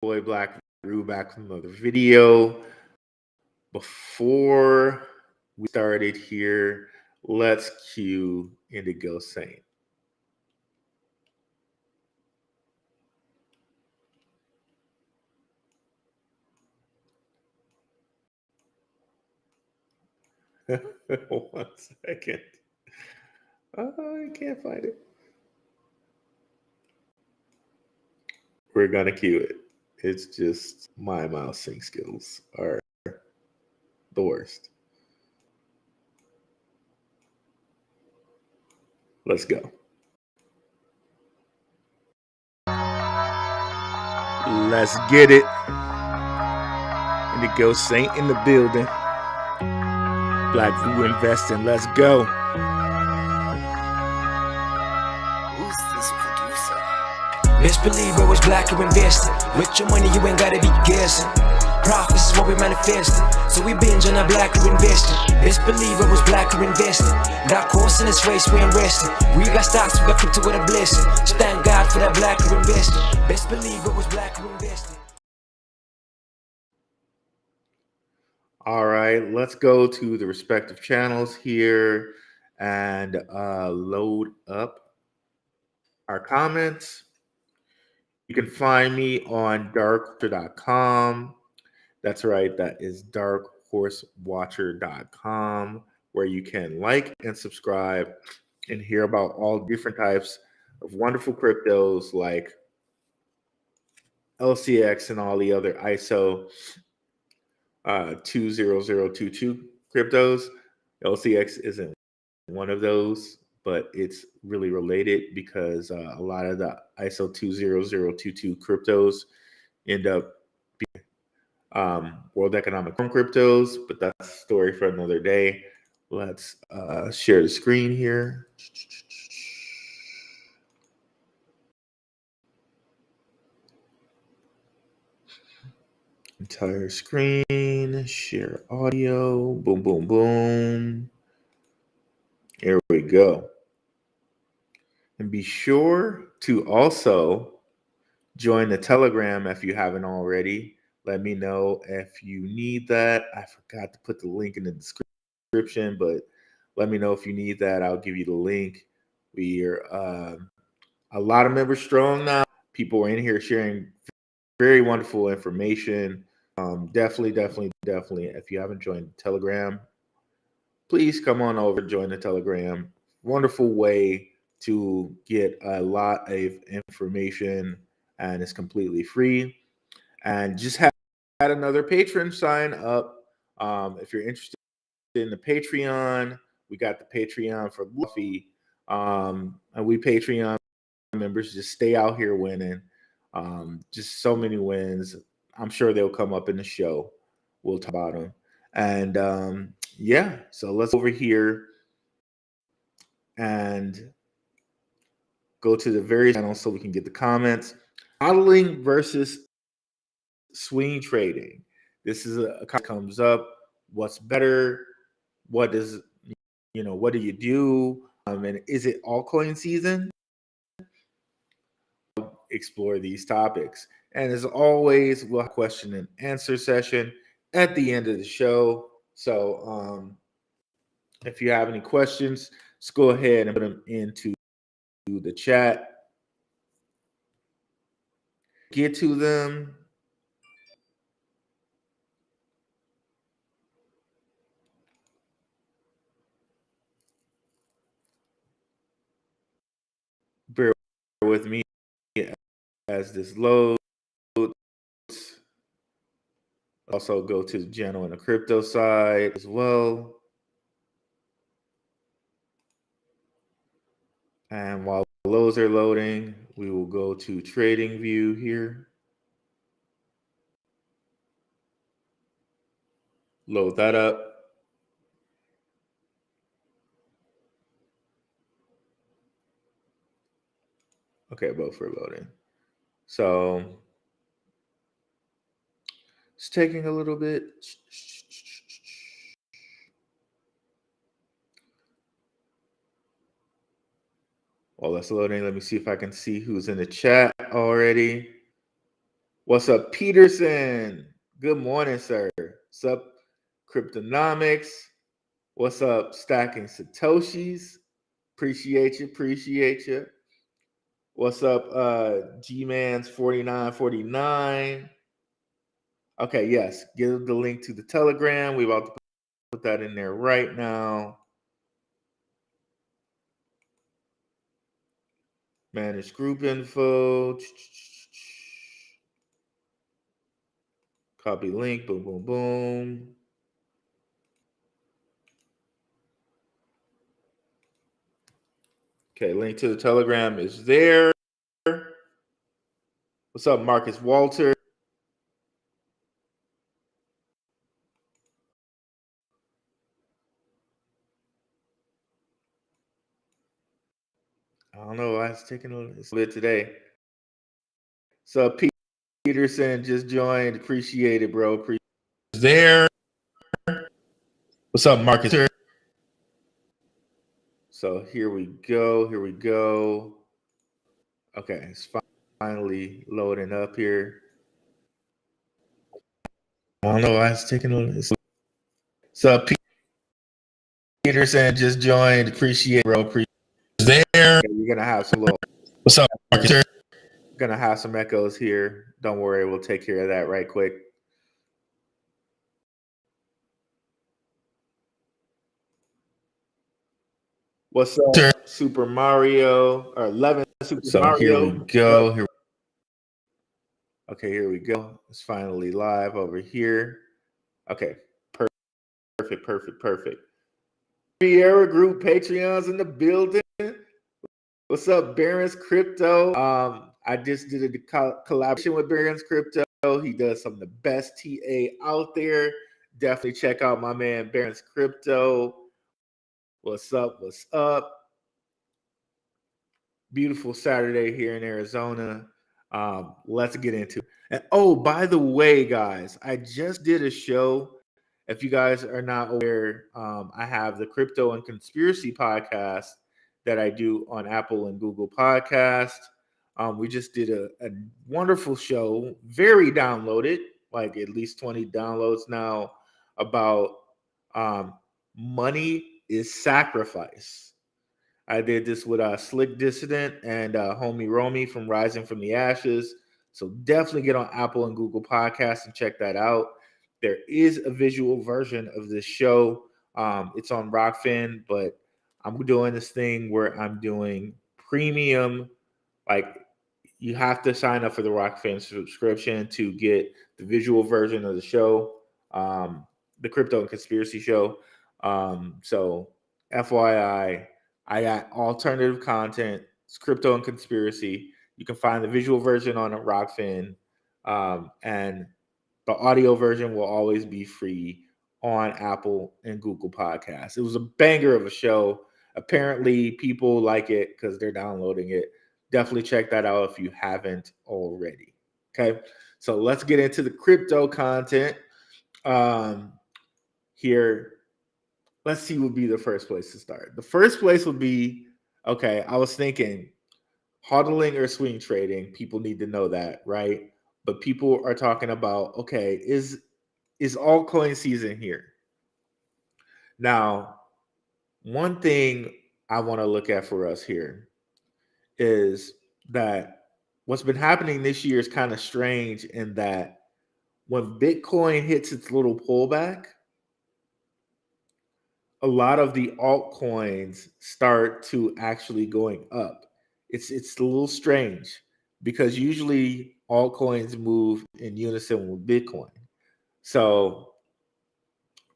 boy Blackrue back with another video. Before we started here, let's cue Indigo Saint. One second. I can't find it. We're gonna cue it. It's just my mouse sync skills are the worst. Let's go. Let's get it. Indigo Saint in the building. Blackrue investing. Let's go. Who's this producer? Best believe I was Blackrue investing. With your money, you ain't gotta be guessing. Profits is what we manifesting. So we binge on our Blackrue investing. Best believe I was Blackrue investing. That course in this race, we ain't resting. We got stocks, we got crypto with a blessing. So thank God for that Blackrue investing. Best believe I was Blackrue investing. All right, let's go to the respective channels here and load up our comments. You can find me on darkhorse.com. That's right, that is darkhorsewatcher.com, where you can like and subscribe and hear about all different types of wonderful cryptos like LCX and all the other ISO 20022 cryptos. LCX isn't one of those, but it's really related because a lot of the ISO 20022 cryptos end up being World Economic Forum cryptos, but that's a story for another day. Let's share the screen here. Entire screen, share audio, boom, boom, boom. Here we go. And be sure to also join the Telegram if you haven't already. Let me know if you need that. I forgot to put the link in the description, but let me know if you need that. I'll give you the link. We are a lot of members strong now. People are in here sharing very wonderful information. Definitely. If you haven't joined Telegram, please come on over, join the Telegram. Wonderful way to get a lot of information, and it's completely free. And just had another patron sign up. If you're interested in the Patreon, we got the Patreon for Luffy. And we Patreon members just stay out here winning. Just so many wins. I'm sure they'll come up in the show. We'll talk about them. And yeah, so let's over here and go to the various channels so we can get the comments. Hodling versus swing trading. This is a comes up. What's better? What does what do you do? And is it altcoin season? Explore these topics. And as always, we'll have a question and answer session at the end of the show. So if you have any questions, just go ahead and put them into the chat. Get to them. Bear with me as this loads. Also go to the channel on the crypto side as well. And while those are loading, we will go to trading view here. Load that up. Okay, both are loading. So it's taking a little bit. While that's loading, let me see if I can see who's in the chat already. What's up, Peterson? Good morning, sir. What's up, Cryptonomics? What's up, Stacking Satoshis? Appreciate you. What's up, G-Man's 4949? Okay, yes. Give the link to the Telegram. We're about to put that in there right now. Manage group info. Copy link. Boom, boom, boom. Okay, link to the Telegram is there. What's up, Marcus Walter? I don't know. I was taking a little bit today. So Peterson just joined. Appreciate it, bro. There. What's up, Marcus? So here we go. Okay, it's finally loading up here. I don't know. I was taking a little. So Peterson just joined. Appreciate it, bro. There. You're gonna have some little. What's up, Marcus? Gonna have some echoes here. Don't worry, we'll take care of that right quick. What's up, Super Mario or 11 Super Mario? Here we go. Okay, here we go. It's finally live over here. Okay, perfect. Sierra Group Patreons in the building. What's up, Barron's Crypto? I just did a collaboration with Barron's Crypto. He does some of the best TA out there. Definitely check out my man Barron's Crypto. What's up? Beautiful Saturday here in Arizona. Let's get into it. And oh, by the way, guys, I just did a show. If you guys are not aware, I have the Crypto and Conspiracy podcast that I do on Apple and Google Podcast. We just did a wonderful show, very downloaded, like at least 20 downloads now, about money is sacrifice. I did this with Slick Dissident and homie Romy from Rising from the Ashes. So definitely get on Apple and Google Podcasts and check that out. There is a visual version of this show. It's on Rockfin, but I'm doing this thing where I'm doing premium. Like, you have to sign up for the Rockfin subscription to get the visual version of the show, the Crypto and Conspiracy Show. So FYI, I got alternative content. It's Crypto and Conspiracy. You can find the visual version on Rockfin, and the audio version will always be free on Apple and Google Podcasts. It was a banger of a show. Apparently, people like it because they're downloading it. Definitely check that out if you haven't already. Okay, so let's get into the crypto content. Here, let's see what would be the first place to start. The first place would be, okay, I was thinking hodling or swing trading. People need to know that, right? But people are talking about, okay, is altcoin season here? Now, one thing I want to look at for us here is that what's been happening this year is kind of strange in that when Bitcoin hits its little pullback, a lot of the altcoins start to actually going up. It's a little strange because usually altcoins move in unison with Bitcoin. So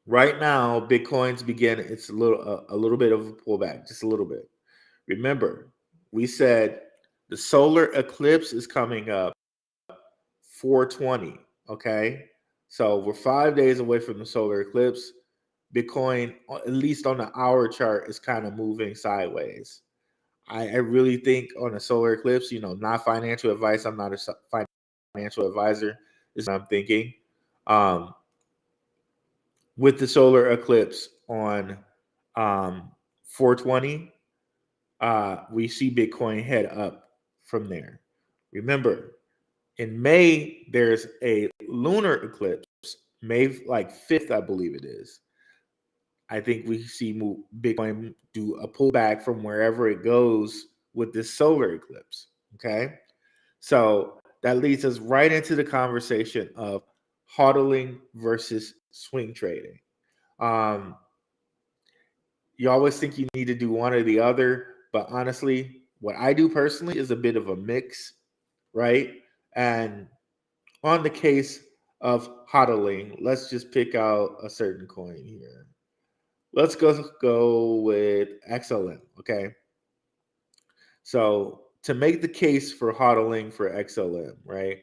right now, Bitcoin's begin it's a little bit of a pullback, just a little bit. Remember, we said the solar eclipse is coming up 420. Okay, so we're 5 days away from the solar eclipse. Bitcoin, at least on the hour chart, is kind of moving sideways. I really think on a solar eclipse, not financial advice. I'm not a financial advisor. This is what I'm thinking. With the solar eclipse on 420, we see Bitcoin head up from there. Remember, In May, there's a lunar eclipse, May like 5th, I believe it is. I think we see Bitcoin do a pullback from wherever it goes with this solar eclipse. Okay. So that leads us right into the conversation of hodling versus swing trading. You always think you need to do one or the other, but honestly, what I do personally is a bit of a mix, right? And on the case of hodling, let's just pick out a certain coin here. Let's go with XLM, okay? So to make the case for hodling for XLM, right?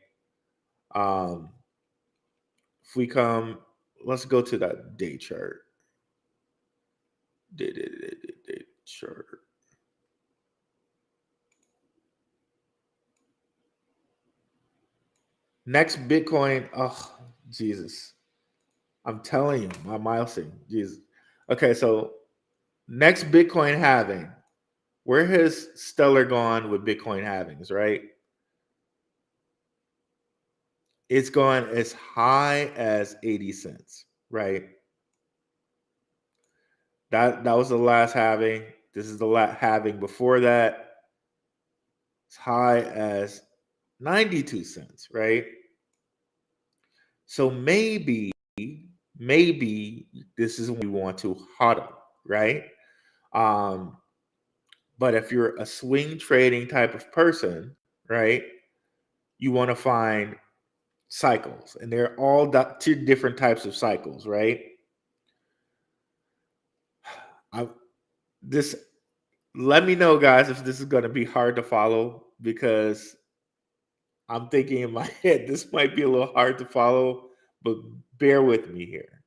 If we come, let's go to that day chart. Day chart. Next Bitcoin, oh Jesus. I'm telling you, my milestone. Jesus. Okay, so next Bitcoin halving. Where has Stellar gone with Bitcoin halvings, right? It's gone as high as 80 cents, right? That was the last halving. This is the last halving before that. As high as 92 cents, right? So maybe this is when we want to hodl, right? But if you're a swing trading type of person, right, you want to find cycles, and they're all two different types of cycles, right? This let me know, guys, if this is going to be hard to follow, because I'm thinking in my head this might be a little hard to follow, but bear with me here.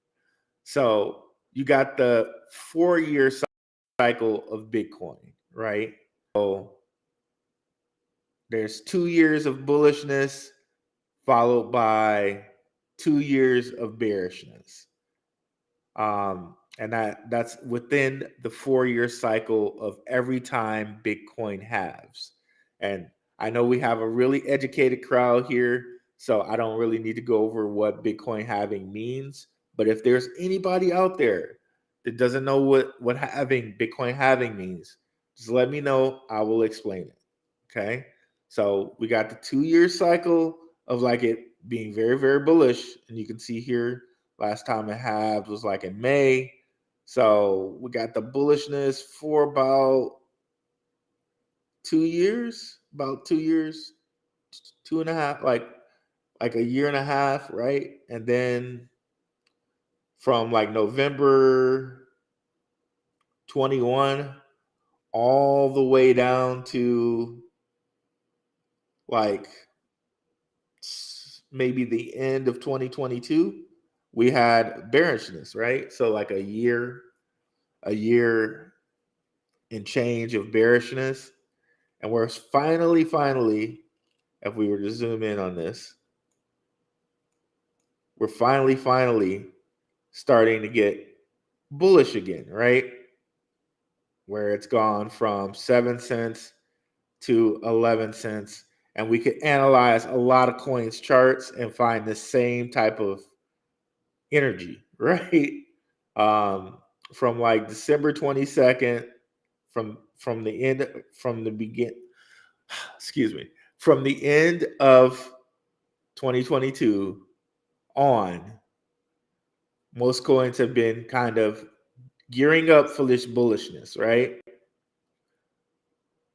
So you got the 4-year cycle of Bitcoin, right? So there's 2 years of bullishness followed by 2 years of bearishness. And that's within the 4-year cycle of every time Bitcoin halves. And I know we have a really educated crowd here, so I don't really need to go over what Bitcoin halving means. But if there's anybody out there that doesn't know what Bitcoin halving means, just let me know. I will explain it. Okay. So we got the 2-year cycle of like it being very, very bullish. And you can see here, last time it halved was like in May. So we got the bullishness for about 2 years, 2.5, like a year and a half, right? And then from like November 21 all the way down to like maybe the end of 2022, we had bearishness, right? So like a year and change of bearishness. And we're finally, if we were to zoom in on this, we're finally starting to get bullish again, right? Where it's gone from 7 cents to 11 cents. And we could analyze a lot of coins charts and find the same type of energy, right? From like December 22nd, from the end, from the begin, excuse me, from the end of 2022 on, most coins have been kind of gearing up for this bullishness, right?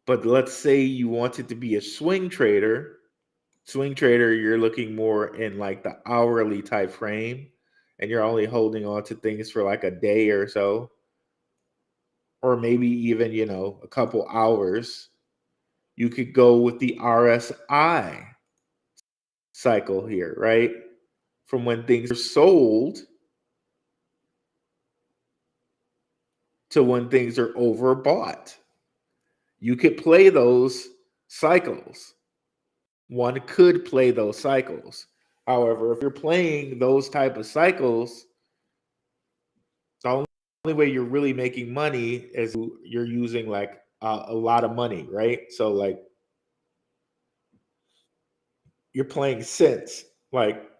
But let's say you wanted to be a swing trader. You're looking more in like the hourly type frame, and you're only holding on to things for like a day or so, or maybe even, a couple hours. You could go with the RSI cycle here, right? From when things are sold to when things are overbought. You could play those cycles. One could play those cycles. However, if you're playing those type of cycles, the only way you're really making money is you're using like a lot of money, right? So like you're playing cents. Like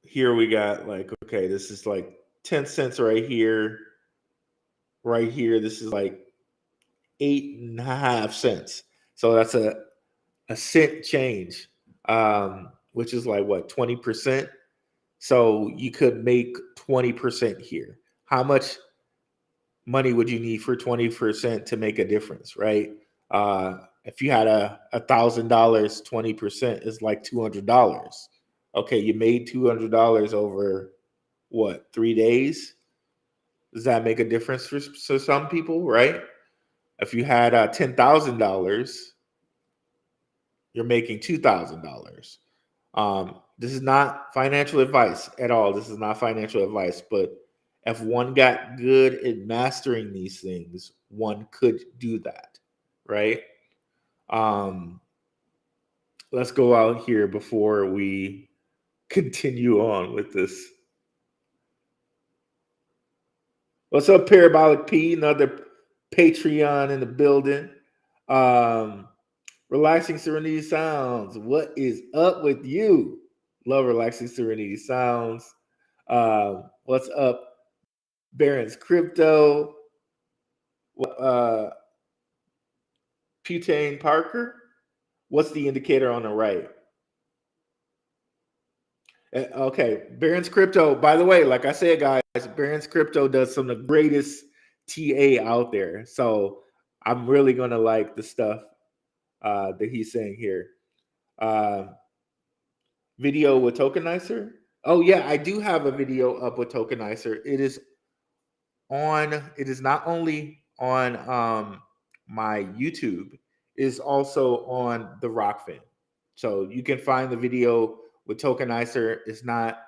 here we got like, okay, this is like 10 cents right here. Right here, this is like 8.5 cents. So that's a cent change, which is like what, 20%. So you could make 20% here. How much money would you need for 20% to make a difference, right? If you had $1,000, 20% is like $200. Okay, you made $200 over what, 3 days? Does that make a difference for some people, right? If you had $10,000, you're making $2,000. This is not financial advice at all. This is not financial advice, but if one got good at mastering these things, one could do that, right? Let's go out here before we continue on with this. What's up, Parabolic P? Another Patreon in the building. Relaxing Serenity Sounds. What is up with you? Love Relaxing Serenity Sounds. What's up, Baron's Crypto? Putane Parker. What's the indicator on the right? Okay, Baron's Crypto. By the way, like I said, guys, Baron's Crypto does some of the greatest TA out there. So I'm really gonna like the stuff that he's saying here. Video with Tokenizer. Oh yeah, I do have a video up with Tokenizer. It is not only on my YouTube, it is also on the Rockfin. So you can find the video with Tokenizer. It's not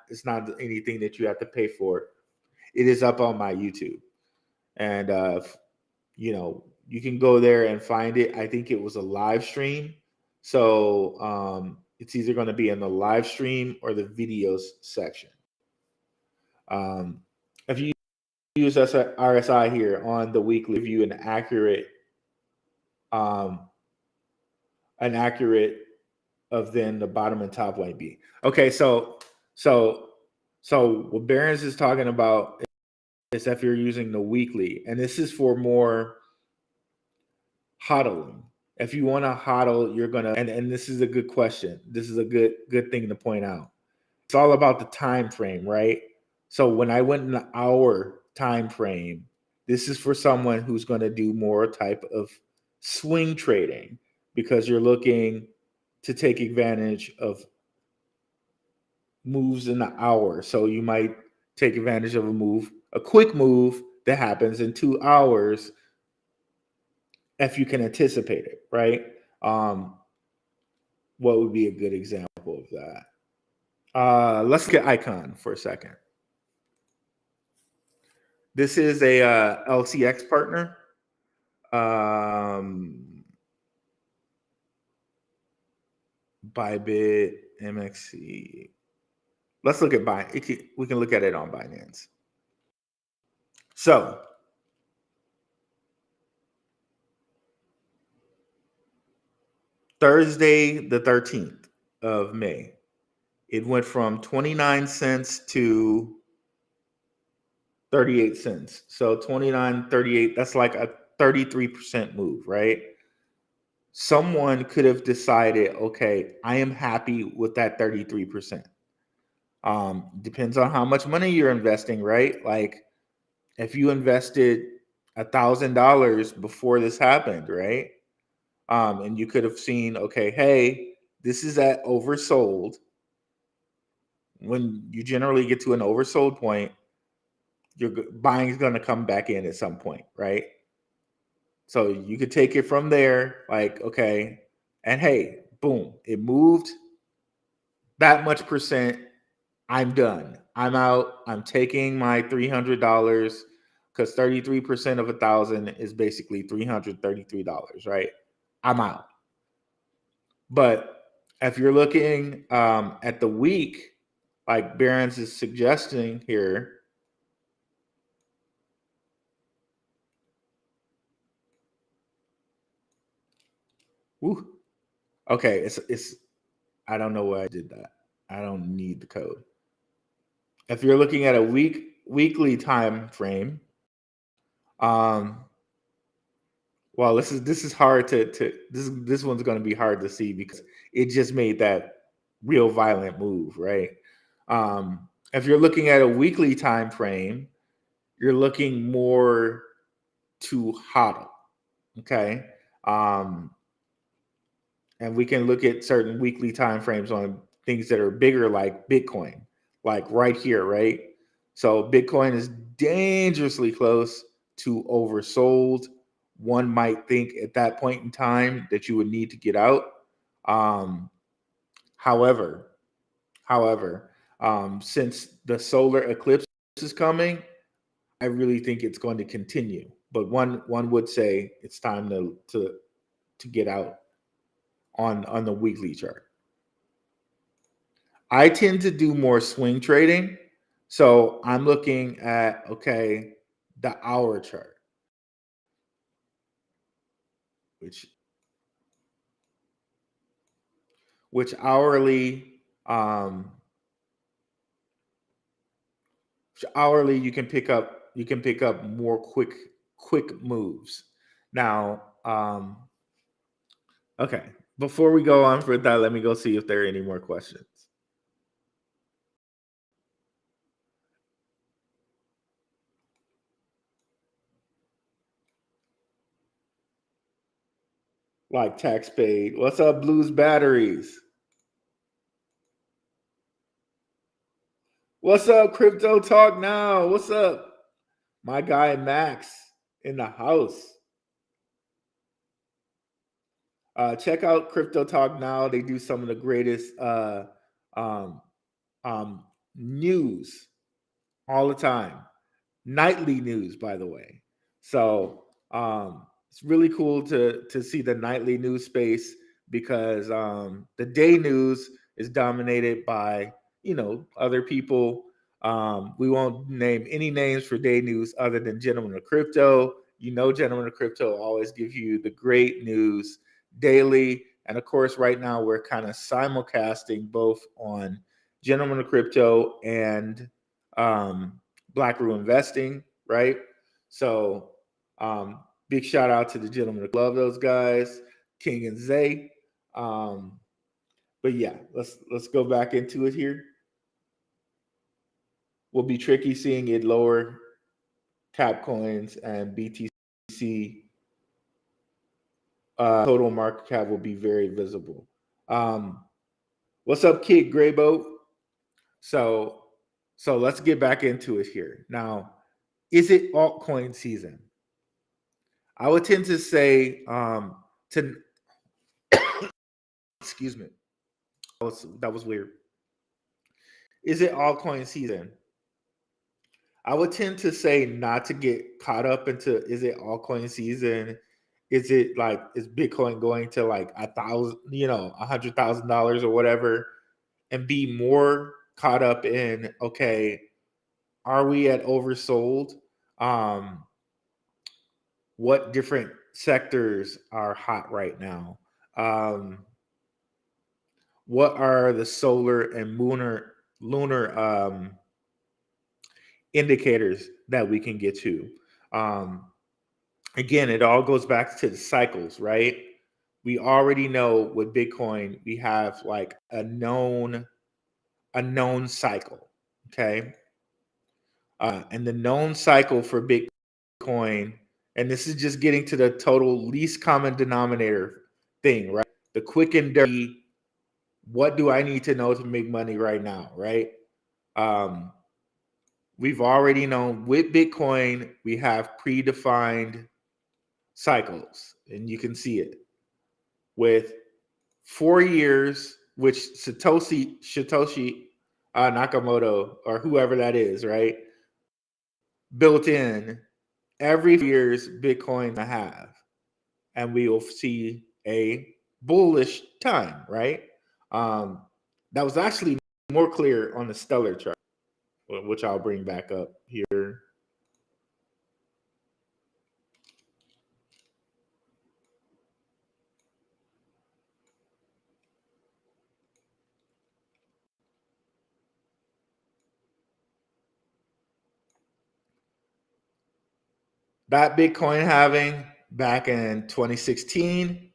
anything that you have to pay for. It is up on my YouTube. And you can go there and find it. I think it was a live stream. So it's either going to be in the live stream or the videos section. If you use RSI here on the weekly view, an accurate of then the bottom and top line B. Okay, so what Barron's is talking about is if you're using the weekly, and this is for more hodling. If you want to hodl, you're gonna, and this is a good question. This is a good thing to point out. It's all about the time frame, right? So when I went in the hour time frame, this is for someone who's going to do more type of swing trading because you're looking to take advantage of moves in the hour. So you might take advantage of a quick move that happens in 2 hours if you can anticipate it, right? What would be a good example of that? Let's look at Icon for a second. This is a LCX partner. Bybit, MXC. Let's look at we can look at it on Binance. So Thursday, the 13th of May, it went from 29 cents to 38 cents. So 29, 38, that's like a 33% move, right? Someone could have decided, okay, I am happy with that 33%. Depends on how much money you're investing, right? Like if you invested $1,000 before this happened, right? And you could have seen, okay, hey, this is at oversold. When you generally get to an oversold point, your buying is going to come back in at some point, right? So you could take it from there, like, okay, and hey, boom, it moved that much percent. I'm done. I'm out. I'm taking my $300 because 33% of 1,000 is basically $333, right? I'm out. But if you're looking at the week, like Barron's is suggesting here, woo, okay, it's I don't know why I did that. I don't need the code. If you're looking at a weekly time frame, well, this is hard to this one's going to be hard to see because it just made that real violent move, right? If you're looking at a weekly time frame, you're looking more to hodl, okay? Um, and we can look at certain weekly time frames on things that are bigger, like Bitcoin, like right here, right? So Bitcoin is dangerously close to oversold. One might think at that point in time that you would need to get out. Um, however, since the solar eclipse is coming, I really think it's going to continue. But one would say it's time to get out on the weekly chart. I tend to do more swing trading. So I'm looking at, okay, the hour chart, which hourly, hourly you can pick up more quick moves. Now, okay, before we go on for that, let me go see if there are any more questions. Like tax paid. What's up, Blues Batteries? What's up, Crypto Talk Now? What's up? My guy Max in the house. Check out Crypto Talk Now. They do some of the greatest um, news all the time. Nightly news, by the way. So it's really cool to see the nightly news space because the day news is dominated by other people. We won't name any names for day news other than Gentlemen of Crypto. Gentlemen of Crypto always give you the great news daily, and of course, right now we're kind of simulcasting both on Gentlemen of Crypto and Blackrue Investing, right? So, big shout out to the gentlemen. Love those guys, King and Zay. But yeah, let's go back into it here. Will be tricky seeing it lower cap coins and BTC. Total market cap will be very visible. What's up, Kid Grayboat? So let's get back into it here. Now, is it altcoin season? I would tend to say to excuse me. That was weird. Is it altcoin season? I would tend to say not to get caught up into is it altcoin season? Is it like is Bitcoin going to like $100,000 or whatever, and be more caught up in okay, are we at oversold? What different sectors are hot right now? What are the solar and lunar indicators that we can get to? Again, it all goes back to the cycles, right? We already know with Bitcoin, we have like a known cycle, okay? And the known cycle for Bitcoin, and this is just getting to the total least common denominator thing, right? The quick and dirty, what do I need to know to make money right now, right? We've already known with Bitcoin, we have predefined cycles, and you can see it with 4 years, which Satoshi Nakamoto or whoever that is, right? Built in every 4 years Bitcoin to have, and we will see a bullish time, right? That was actually more clear on the stellar chart, which I'll bring back up here. that Bitcoin halving back in 2016,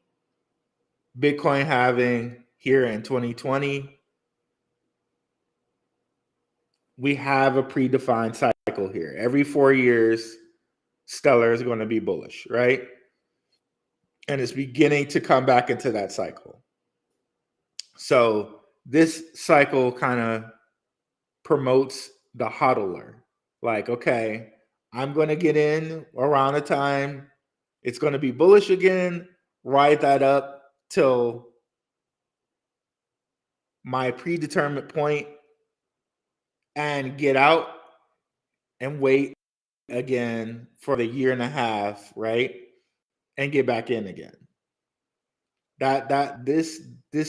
Bitcoin halving here in 2020, we have a predefined cycle here. Every 4 years, Stellar is going to be bullish, right? And it's beginning to come back into that cycle. So this cycle kind of promotes the hodler. Like, okay, I'm going to get in around a time. It's going to be bullish again. Ride that up till my predetermined point and get out and wait again for the year and a half, right? And get back in again. This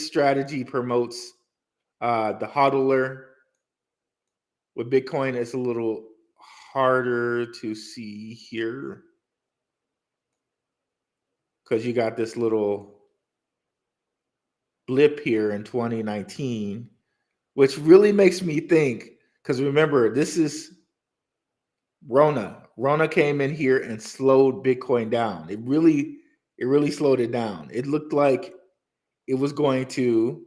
strategy promotes the hodler. With Bitcoin, it's a little harder to see here because you got this little blip here in 2019, which really makes me think, because remember, this is Rona. Rona came in here and slowed Bitcoin down. It really slowed it down. It looked like it was going to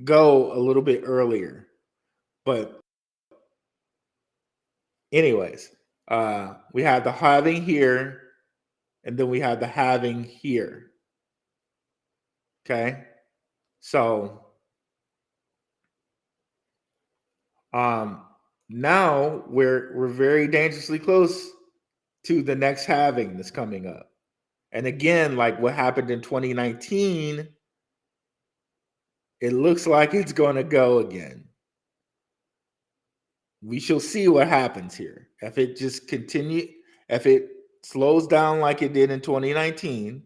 go a little bit earlier. But anyways, we have the halving here, and then we have the halving here. Okay, so now we're very dangerously close to the next halving that's coming up. And again, like what happened in 2019, it looks like it's going to go again. We shall see what happens here. If it just if it slows down like it did in 2019,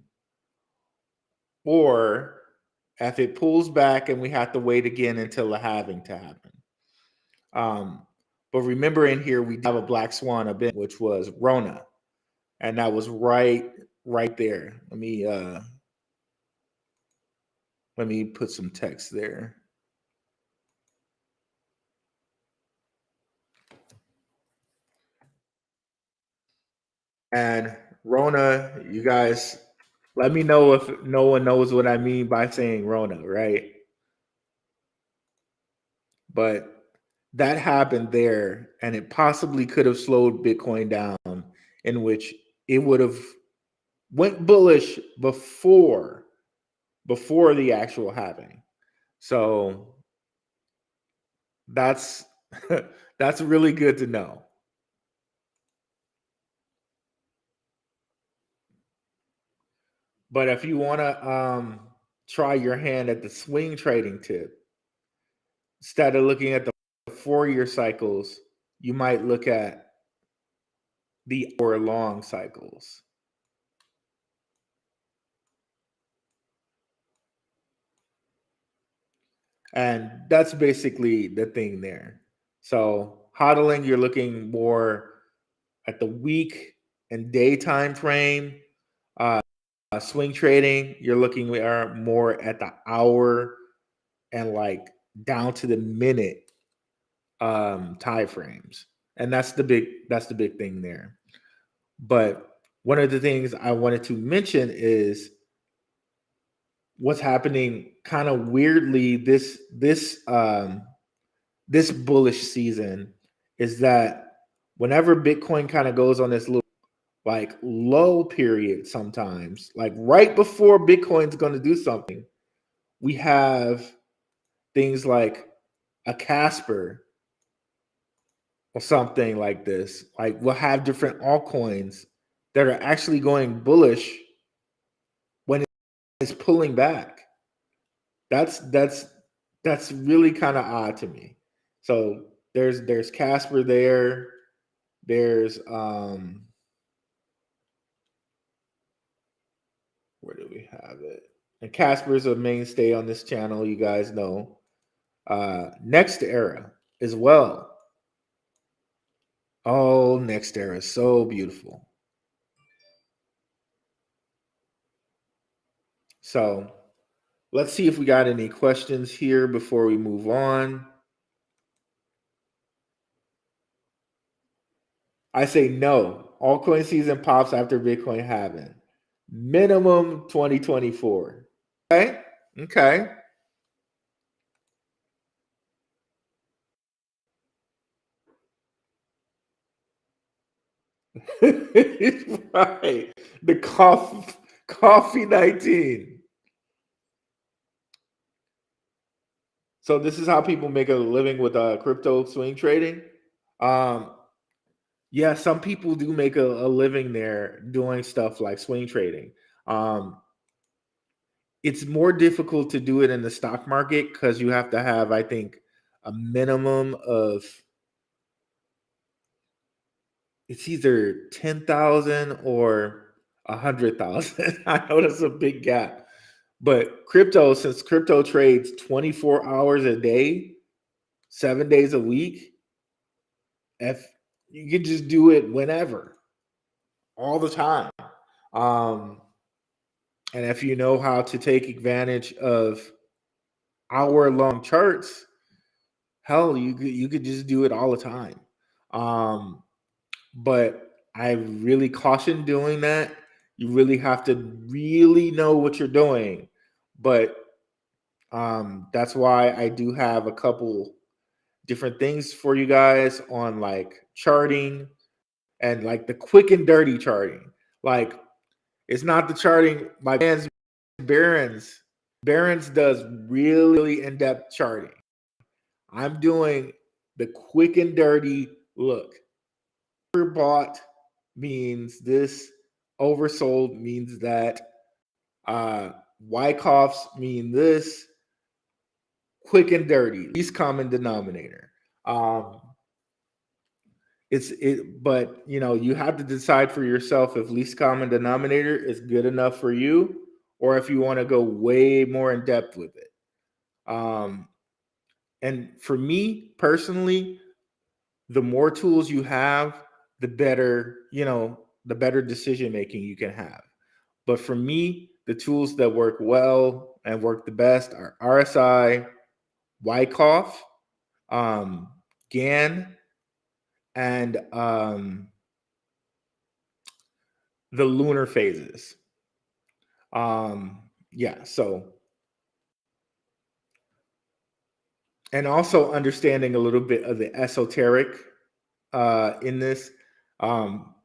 or if it pulls back and we have to wait again until the halving to happen. But remember, in here we have a black swan event, which was Rona, and that was right there. Let me put some text there. And Rona, you guys, let me know if no one knows what I mean by saying Rona, right? But that happened there, and it possibly could have slowed Bitcoin down, in which it would have went bullish before the actual halving. So that's that's really good to know. But if you want to try your hand at the swing trading tip, instead of looking at the 4-year cycles, you might look at the hour long cycles. And that's basically the thing there. So hodling, you're looking more at the week and day time frame. Swing trading, you're looking more at the hour and like down to the minute time frames. And that's the big thing there. But one of the things I wanted to mention is what's happening kind of weirdly this bullish season is that whenever Bitcoin kind of goes on this little like low period, sometimes like right before Bitcoin's going to do something, we have things like a Casper or something like this. Like we'll have different altcoins that are actually going bullish when it's pulling back. That's really kind of odd to me. So there's Casper there. There's where do we have it? And Casper's a mainstay on this channel, you guys know. Next Era as well. Oh, Next Era is so beautiful. So let's see if we got any questions here before we move on. I say no. Altcoin season pops after Bitcoin halving. Minimum 2024. Okay. Okay. Right. The coffee 19. So this is how people make a living with crypto swing trading. Um, yeah, some people do make a living there doing stuff like swing trading. Um, it's more difficult to do it in the stock market because you have to have, I think, a minimum of it's either 10,000 or 100,000. I know that's a big gap, but crypto, since crypto trades 24 hours a day, 7 days a week, if you can just do it whenever, all the time. Um, and if you know how to take advantage of hour-long charts, hell, you could just do it all the time. Um, but I really caution doing that. You really have to really know what you're doing. But that's why I do have a couple different things for you guys on like charting and like the quick and dirty charting. Like it's not the charting like Barron's. Barron's does really in-depth charting. I'm doing the quick and dirty look. Overbought means this, oversold means that, Wyckoffs mean this, quick and dirty, least common denominator. Um, but you have to decide for yourself if least common denominator is good enough for you, or if you want to go way more in depth with it. And for me personally, the more tools you have, the better, the better decision making you can have. But for me, the tools that work well and work the best are RSI, Wyckoff, GAN, and the lunar phases. Yeah, so, and also understanding a little bit of the esoteric in this, um,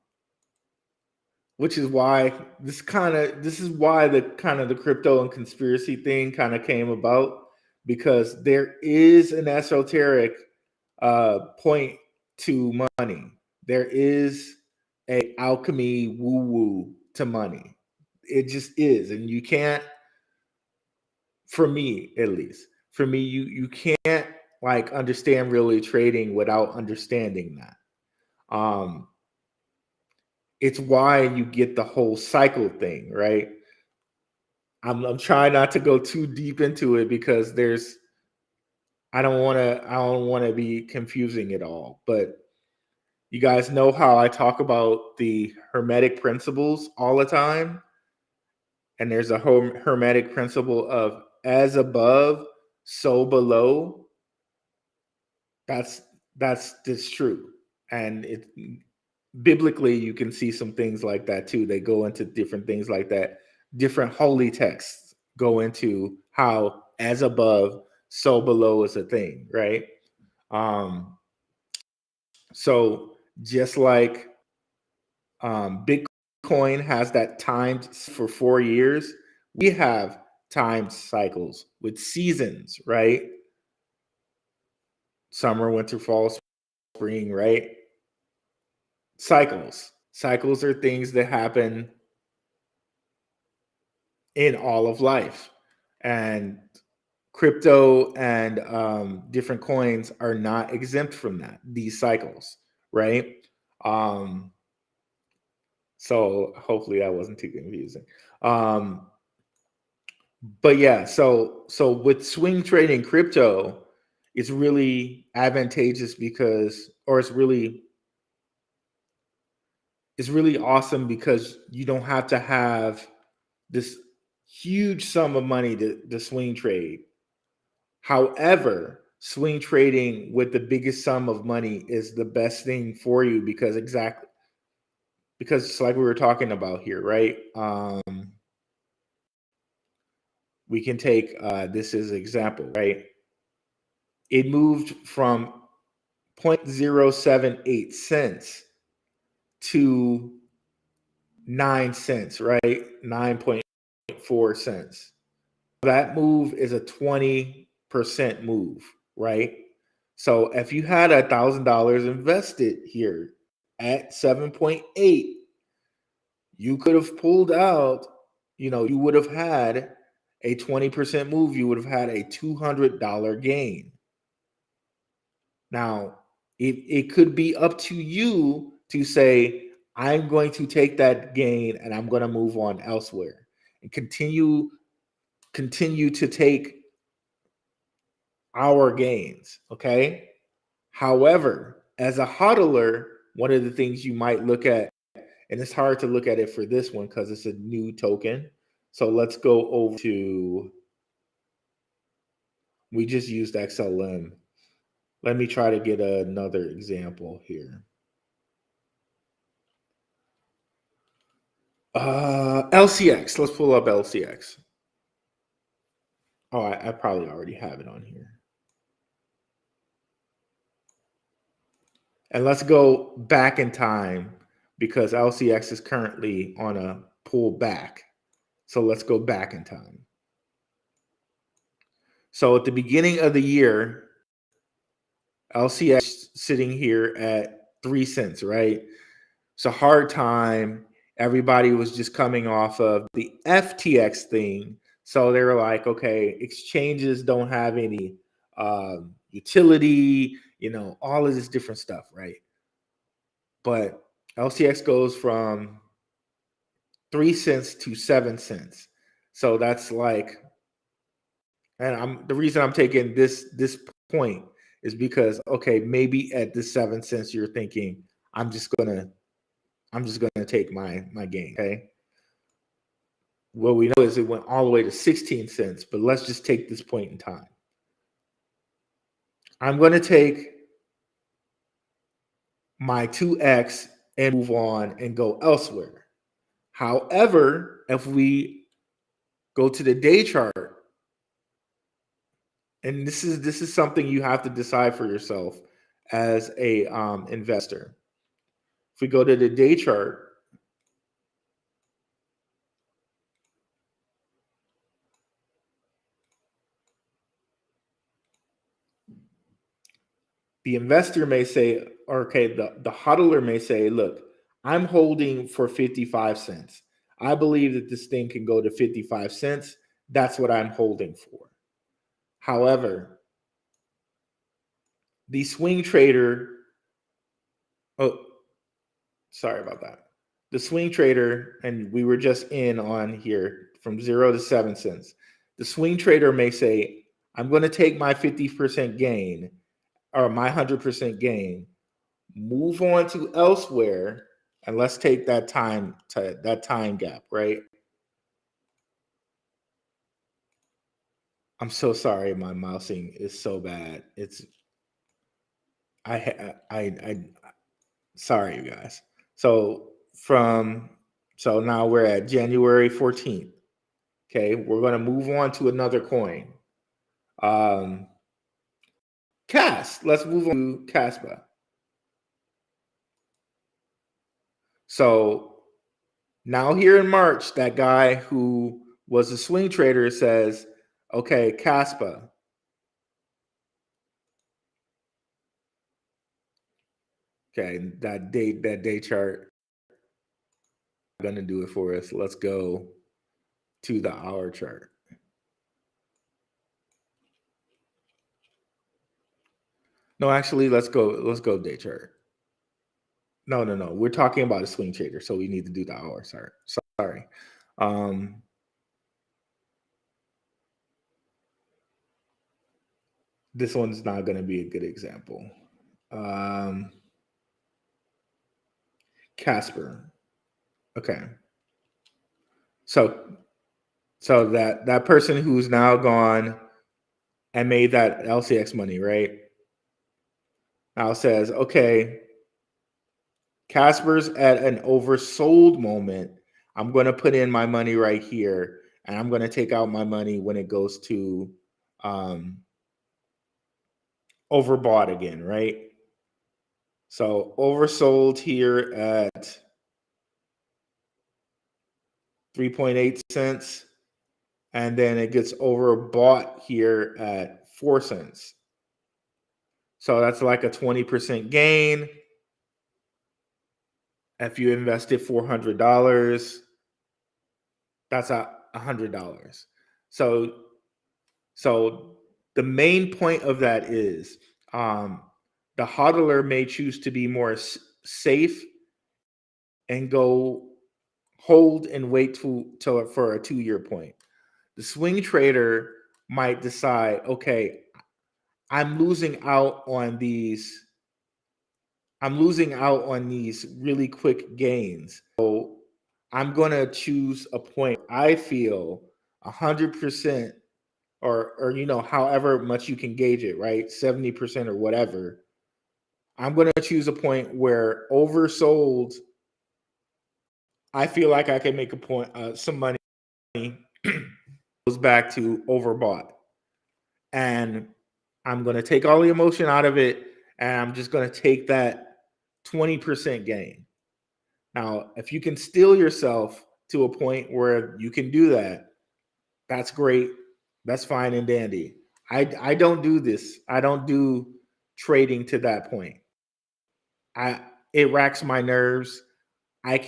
which is why this is why the crypto and conspiracy thing kind of came about, because there is an esoteric point to money. There is a alchemy woo woo to money. It just is, and you can't. For me, at least, for me, you can't like understand really trading without understanding that. It's why you get the whole cycle thing, right? I'm trying not to go too deep into it because I don't want to be confusing it all, but you guys know how I talk about the hermetic principles all the time, and there's a hermetic principle of as above, so below. That's just true, and it biblically you can see some things like that too. They go into different things like that. Different holy texts go into how as above, so below is a thing, right? So just like Bitcoin has that timed for 4 years, we have timed cycles with seasons, right? Summer, winter, fall, spring, right? Cycles are things that happen in all of life, and crypto and different coins are not exempt from these cycles, right? um so hopefully that wasn't too confusing. But yeah, so with swing trading crypto, it's really advantageous because, or it's really awesome because you don't have to have this huge sum of money to swing trade. However, swing trading with the biggest sum of money is the best thing for you because it's like we were talking about here, right? We can take this as an example, right? It moved from 0.078 cents to 9 cents, right? 9.4 cents. That move is a 20% move, right? So if you had $1,000 invested here at 7.8, you could have pulled out, you would have had a 20% move, you would have had a $200 gain. Now, it could be up to you to say, I'm going to take that gain and I'm going to move on elsewhere and continue to take our gains, okay? However, as a hodler, one of the things you might look at, and it's hard to look at it for this one because it's a new token. So let's go over to, we just used XLM. Let me try to get another example here. LCX, let's pull up LCX. Oh, I probably already have it on here. And let's go back in time because LCX is currently on a pullback. So let's go back in time. So at the beginning of the year, LCX sitting here at 3 cents, right? It's a hard time. Everybody was just coming off of the FTX thing. So they were like, okay, exchanges don't have any utility, all of this different stuff, right? But LCX goes from 3 cents to 7 cents. So that's like, and the reason I'm taking this point is because, okay, maybe at this 7 cents you're thinking, I'm just gonna take my gain. Okay. What we know is it went all the way to 16 cents, but let's just take this point in time. I'm going to take my 2x and move on and go elsewhere. However, if we go to the day chart, and this is something you have to decide for yourself as a investor. If we go to the day chart, the investor may say, okay, the hodler may say, look, I'm holding for 55 cents. I believe that this thing can go to 55 cents. That's what I'm holding for. However, the swing trader, sorry about that. The swing trader, and we were just in on here from 0 to 7 cents. The swing trader may say, I'm going to take my 50% gain or my 100% gain, move on to elsewhere, and let's take that time gap, right? I'm so sorry, my mousing is so bad. It's I sorry, you guys. So now we're at January 14th. Okay, we're gonna move on to another coin. CAS. Let's move on to CASPA. So now here in March, that guy who was a swing trader says, okay, CASPA. Okay, that day chart, I'm gonna do it for us. Let's go to the hour chart. No, actually, let's go day chart. No. We're talking about a swing trader, so we need to do the hour. Sorry. This one's not going to be a good example. Casper. Okay. So that person who's now gone and made that LCX money, right? Now it says, okay, Casper's at an oversold moment. I'm going to put in my money right here, and I'm going to take out my money when it goes to overbought again, right? So oversold here at 3.8 cents, and then it gets overbought here at 4 cents. So that's like a 20% gain. If you invested $400, that's $100. So the main point of that is the hodler may choose to be more safe and go hold and wait till for a 2-year point. The swing trader might decide, okay, I'm losing out on these really quick gains. So I'm going to choose a point I feel 100% or however much you can gauge it, right? 70% or whatever. I'm going to choose a point where oversold, I feel like I can make a point, some money goes back to overbought. And I'm going to take all the emotion out of it, and I'm just going to take that 20% gain. Now, if you can steel yourself to a point where you can do that, that's great. That's fine and dandy. I don't do this. I don't do trading to that point. It racks my nerves. I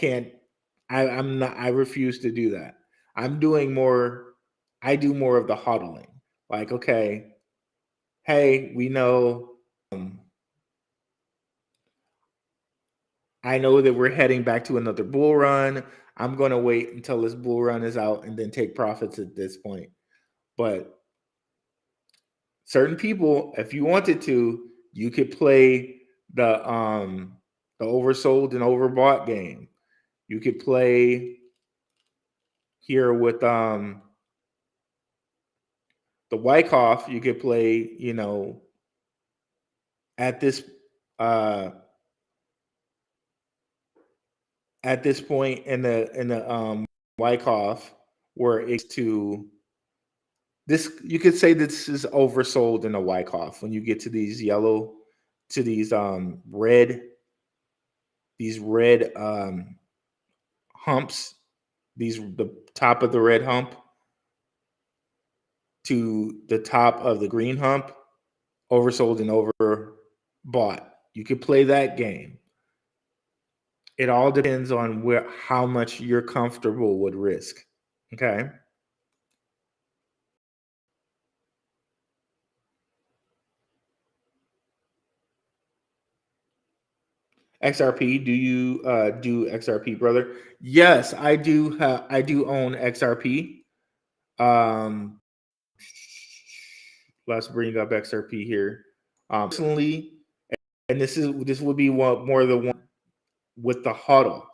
refuse to do that. I do more of the hodling. Like, okay, hey, we know I know that we're heading back to another bull run. I'm going to wait until this bull run is out and then take profits at this point. But certain people, if you wanted to, you could play the oversold and overbought game. You could play here with the Wyckoff. You could play, at this point in the Wyckoff, where it's to this, you could say this is oversold in a Wyckoff when you get to these yellow, to these red humps, the top of the red hump to the top of the green hump, oversold and overbought. You could play that game. It all depends on how much you're comfortable with risk. Okay. XRP, do you do XRP, brother? Yes, I do. I do own XRP. Let's bring up XRP here. Personally, and this would be more the one with the huddle.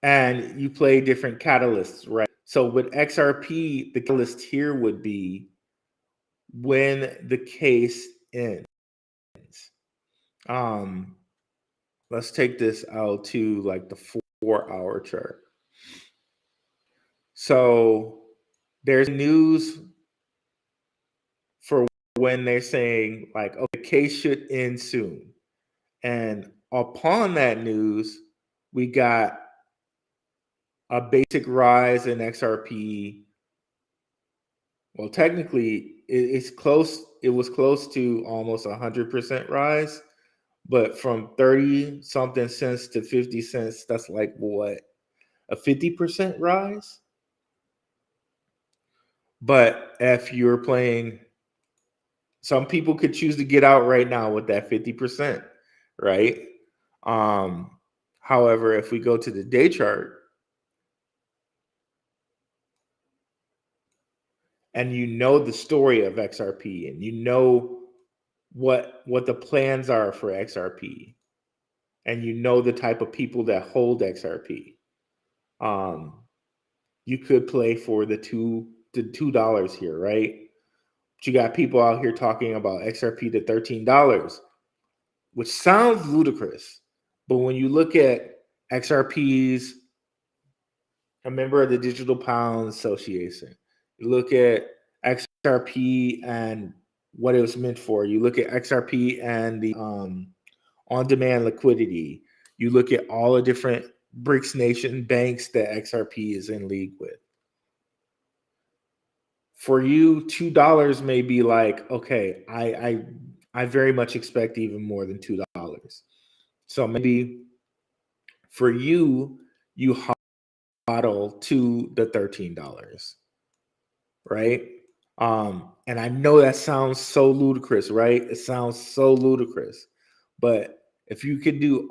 And you play different catalysts, right? So with XRP, the catalyst here would be when the case ends. Let's take this out to like the 4-hour chart. So there's news for when they're saying like, oh, the case should end soon. And upon that news, we got a basic rise in XRP. Well, technically, it's close. It was close to almost 100% rise, but from 30 something cents to 50 cents, that's like what, a 50% rise? But if you're playing, some people could choose to get out right now with that 50%, right? However, if we go to the day chart, and you know the story of XRP, and you know what the plans are for XRP, and you know the type of people that hold XRP, you could play for the $2 here, right? But you got people out here talking about XRP to $13, which sounds ludicrous. But when you look at XRP's a member of the Digital Pound Association, you look at XRP and what it was meant for. You look at XRP and the on-demand liquidity. You look at all the different BRICS nation banks that XRP is in league with. For you, $2 may be like, okay, I very much expect even more than $2. So maybe for you, you hodl to the $13, right? And I know that sounds so ludicrous, right? It sounds so ludicrous, but if you could do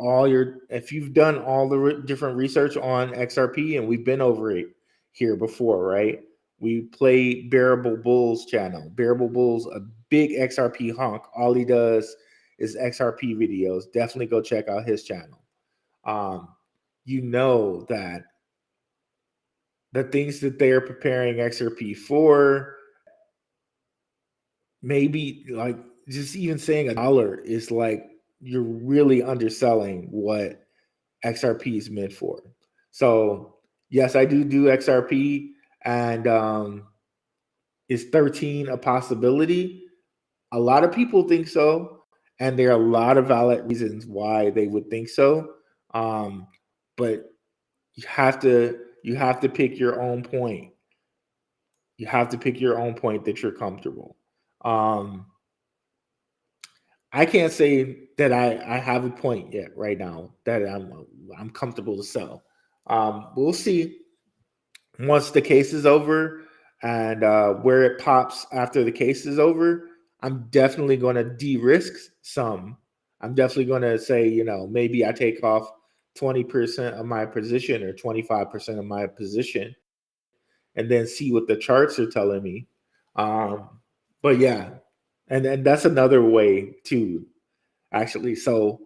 if you've done all the different research on XRP, and we've been over it here before, right? We play Bearable Bulls channel. Bearable Bulls, a big XRP hunk. All he does is XRP videos. Definitely go check out his channel. You know that the things that they're preparing XRP for, maybe like just even saying $1 is like you're really underselling what XRP is meant for. So yes, I do XRP, and is 13 a possibility? A lot of people think so, and there are a lot of valid reasons why they would think so. But you have to pick your own point. You have to pick your own point that you're comfortable. I can't say that I have a point yet right now that I'm comfortable to sell. We'll see once the case is over, and where it pops after the case is over. I'm definitely going to de-risk some. I'm definitely going to say, maybe I take off 20% of my position or 25% of my position, and then see what the charts are telling me. But yeah, and that's another way too, actually. So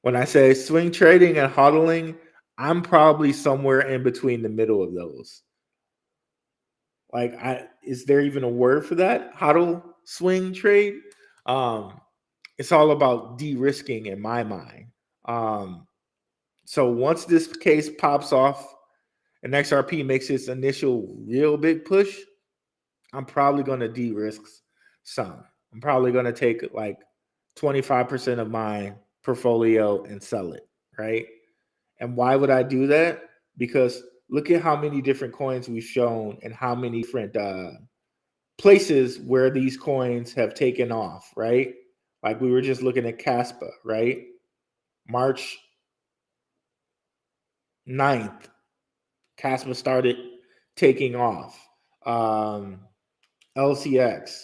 when I say swing trading and hodling, I'm probably somewhere in between the middle of those. Like, is there even a word for that? Hodl, swing trade? It's all about de-risking in my mind. So once this case pops off and XRP makes its initial real big push, I'm probably going to de-risk some. I'm probably going to take like 25% of my portfolio and sell it, right? And why would I do that? Because look at how many different coins we've shown and how many different places where these coins have taken off, right? Like we were just looking at Caspa, right? March 9th, Caspa started taking off. LCX.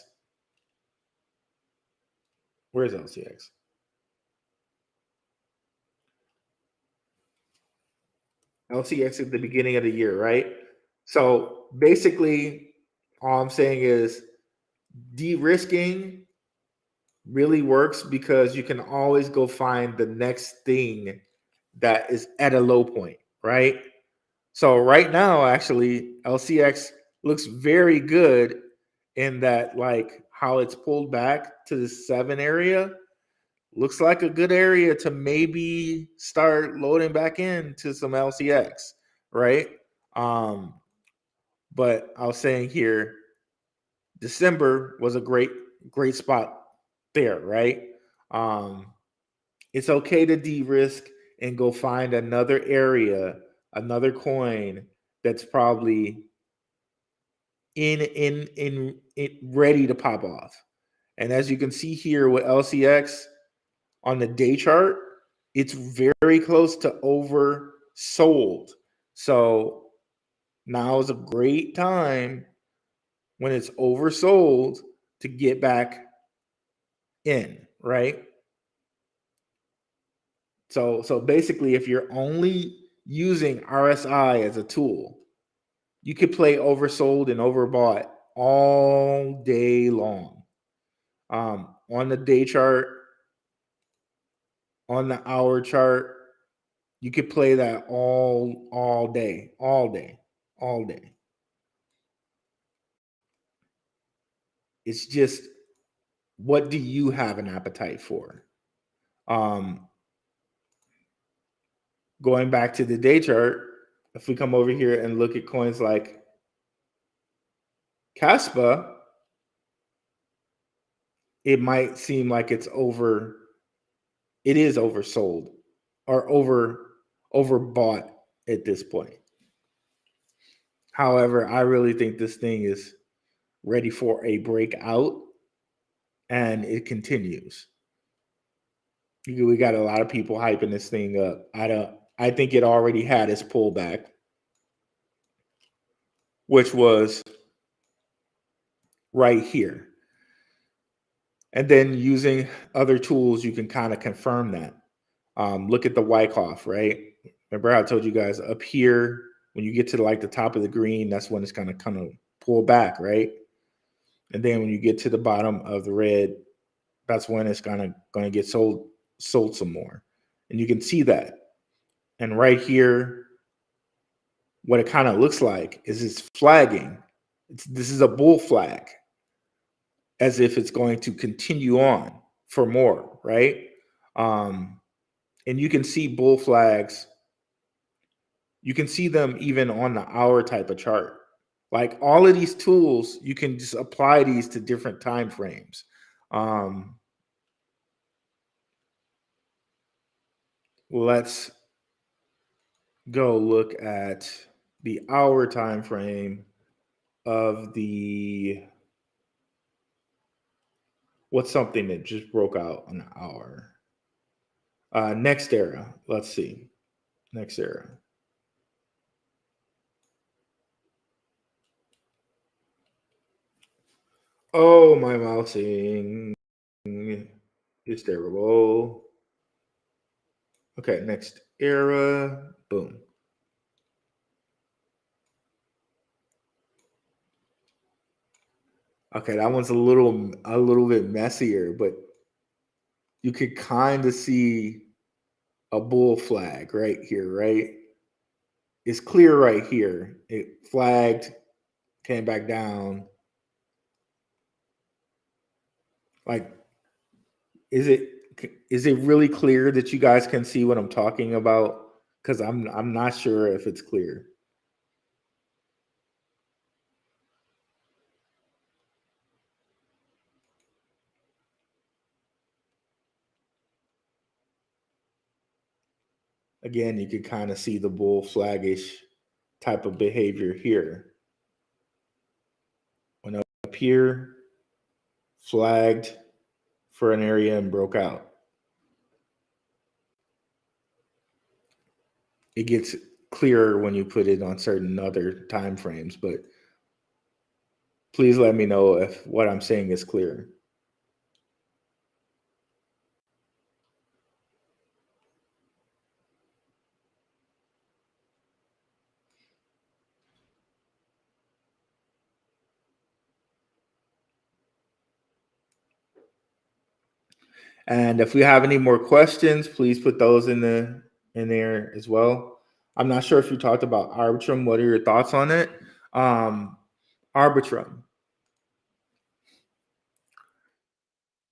Where's LCX? LCX at the beginning of the year, right? So basically, all I'm saying is de-risking really works because you can always go find the next thing that is at a low point, right? So right now, actually, LCX looks very good in that, like how it's pulled back to the 7 area. Looks like a good area to maybe start loading back into some LCX, right? But I was saying here, December was a great spot there, right? It's okay to de-risk and go find another area, another coin that's probably in ready to pop off. And as you can see here with LCX on the day chart, it's very close to oversold. So now is a great time when it's oversold to get back in, right? So basically, if you're only using RSI as a tool, you could play oversold and overbought all day long. On the day chart, on the hour chart, you could play that all day. all day. It's just, what do you have an appetite for? Going back to the day chart, if we come over here and look at coins like Caspa, it might seem like it is oversold or overbought at this point. However, I really think this thing is ready for a breakout, and it continues. We got a lot of people hyping this thing up. I think it already had its pullback, which was right here. And then using other tools, you can kind of confirm that. Look at the Wyckoff, right? Remember how I told you guys up here, when you get to like the top of the green, that's when it's going to kind of pull back, right? And then when you get to the bottom of the red, that's when it's going to get sold some more. And you can see that. And right here, what it kind of looks like is it's flagging. This is a bull flag, as if it's going to continue on for more, right? And you can see bull flags. You can see them even on the hour type of chart. Like all of these tools, you can just apply these to different time frames. Let's go look at the hour time frame of what's something that just broke out on the hour. Next era. Let's see. Next era. Oh, my mousing is terrible. Okay, next era. Boom. Okay, that one's a little bit messier, but you could kind of see a bull flag right here, right? It's clear right here. It flagged, came back down. Like, is it really clear that you guys can see what I'm talking about? Because I'm not sure if it's clear. Again, you can kind of see the bull flaggish type of behavior here. Went up here, flagged for an area and broke out. It gets clearer when you put it on certain other time frames, but please let me know if what I'm saying is clear. And if we have any more questions, please put those in there as well. I'm not sure if you talked about Arbitrum. What are your thoughts on it? Arbitrum.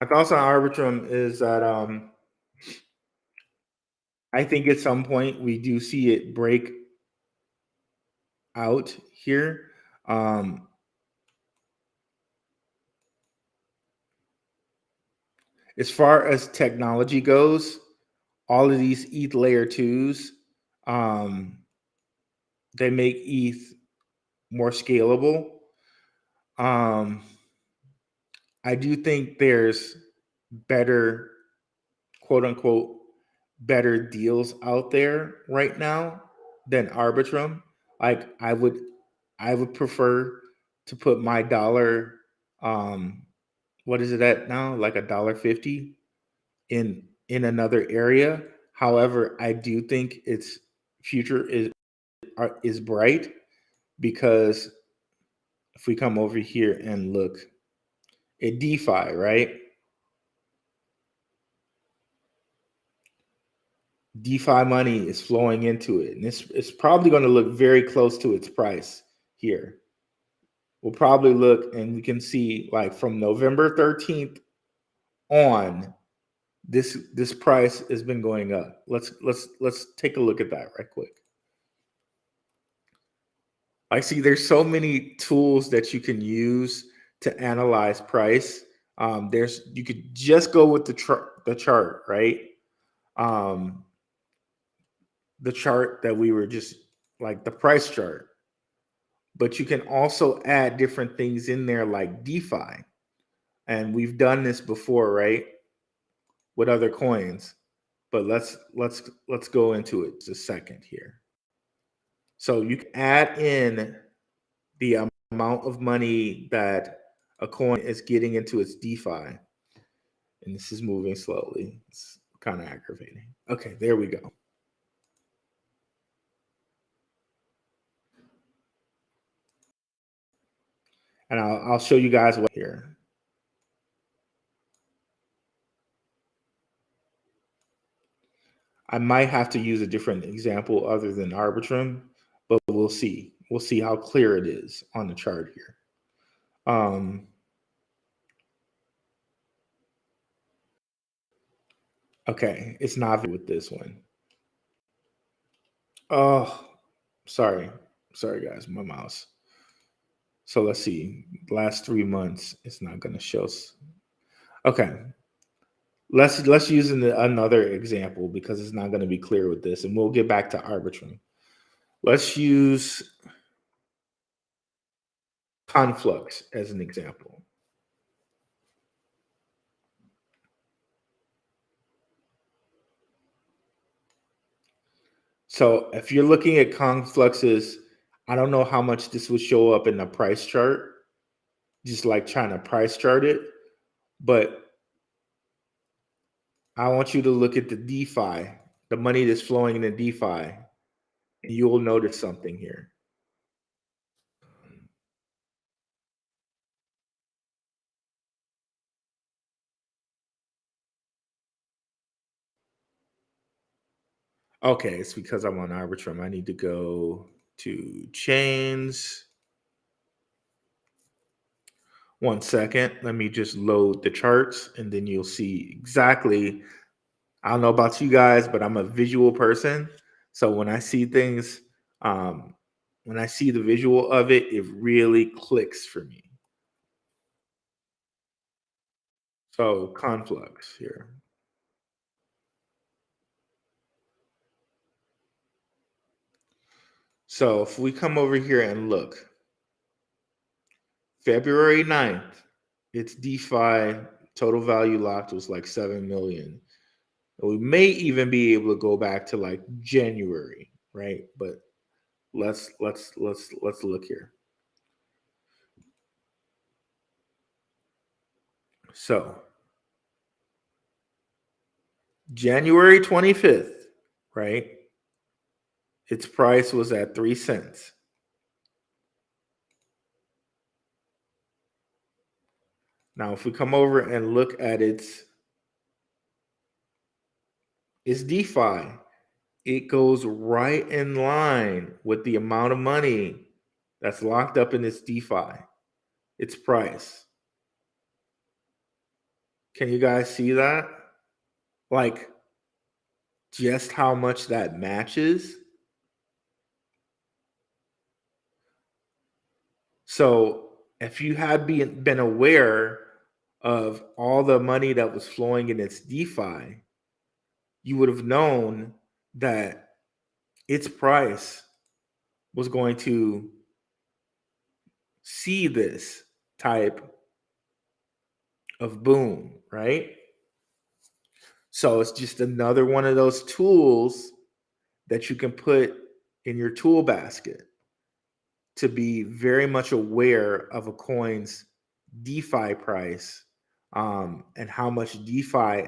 My thoughts on Arbitrum is that I think at some point we do see it break out here. As far as technology goes, all of these ETH layer 2s, they make ETH more scalable. I do think there's better, quote unquote, better deals out there right now than Arbitrum. Like I would prefer to put my dollar, what is it at now? Like $1.50 in another area. However, I do think its future is bright, because if we come over here and look at DeFi, right? DeFi money is flowing into it. And it's probably going to look very close to its price here. We'll probably look and we can see like from November 13th on, this price has been going up. Let's take a look at that right quick. I see there's so many tools that you can use to analyze price. You could just go with the chart, right? The chart that we were just like the price chart. But you can also add different things in there like DeFi. And we've done this before, right? With other coins. But let's go into it just a second here. So you can add in the amount of money that a coin is getting into its DeFi. And this is moving slowly. It's kind of aggravating. Okay, there we go. And I'll show you guys what here. I might have to use a different example other than Arbitrum, but we'll see. We'll see how clear it is on the chart here. Okay, it's not with this one. Oh, sorry guys, my mouse. So let's see. Last 3 months, it's not going to show. Okay, let's use another example because it's not going to be clear with this, and we'll get back to Arbitrum. Let's use Conflux as an example. So if you're looking at Confluxes, I don't know how much this would show up in the price chart, just like trying to price chart it, but I want you to look at the DeFi, the money that's flowing in the DeFi, and you will notice something here. Okay, it's because I'm on Arbitrum. I need to go to chains. 1 second. Let me just load the charts and then you'll see exactly. I don't know about you guys, but I'm a visual person. So when I see things, when I see the visual of it, it really clicks for me. So Conflux here. So if we come over here and look, February 9th, its DeFi total value locked was like 7 million. We may even be able to go back to like January, right? But let's look here. So January 25th, right? Its price was at 3 cents. Now, if we come over and look at its DeFi, it goes right in line with the amount of money that's locked up in its DeFi, its price. Can you guys see that? Like, just how much that matches. So if you had been aware of all the money that was flowing in its DeFi, you would have known that its price was going to see this type of boom, right? So it's just another one of those tools that you can put in your tool basket to be very much aware of a coin's DeFi price, and how much DeFi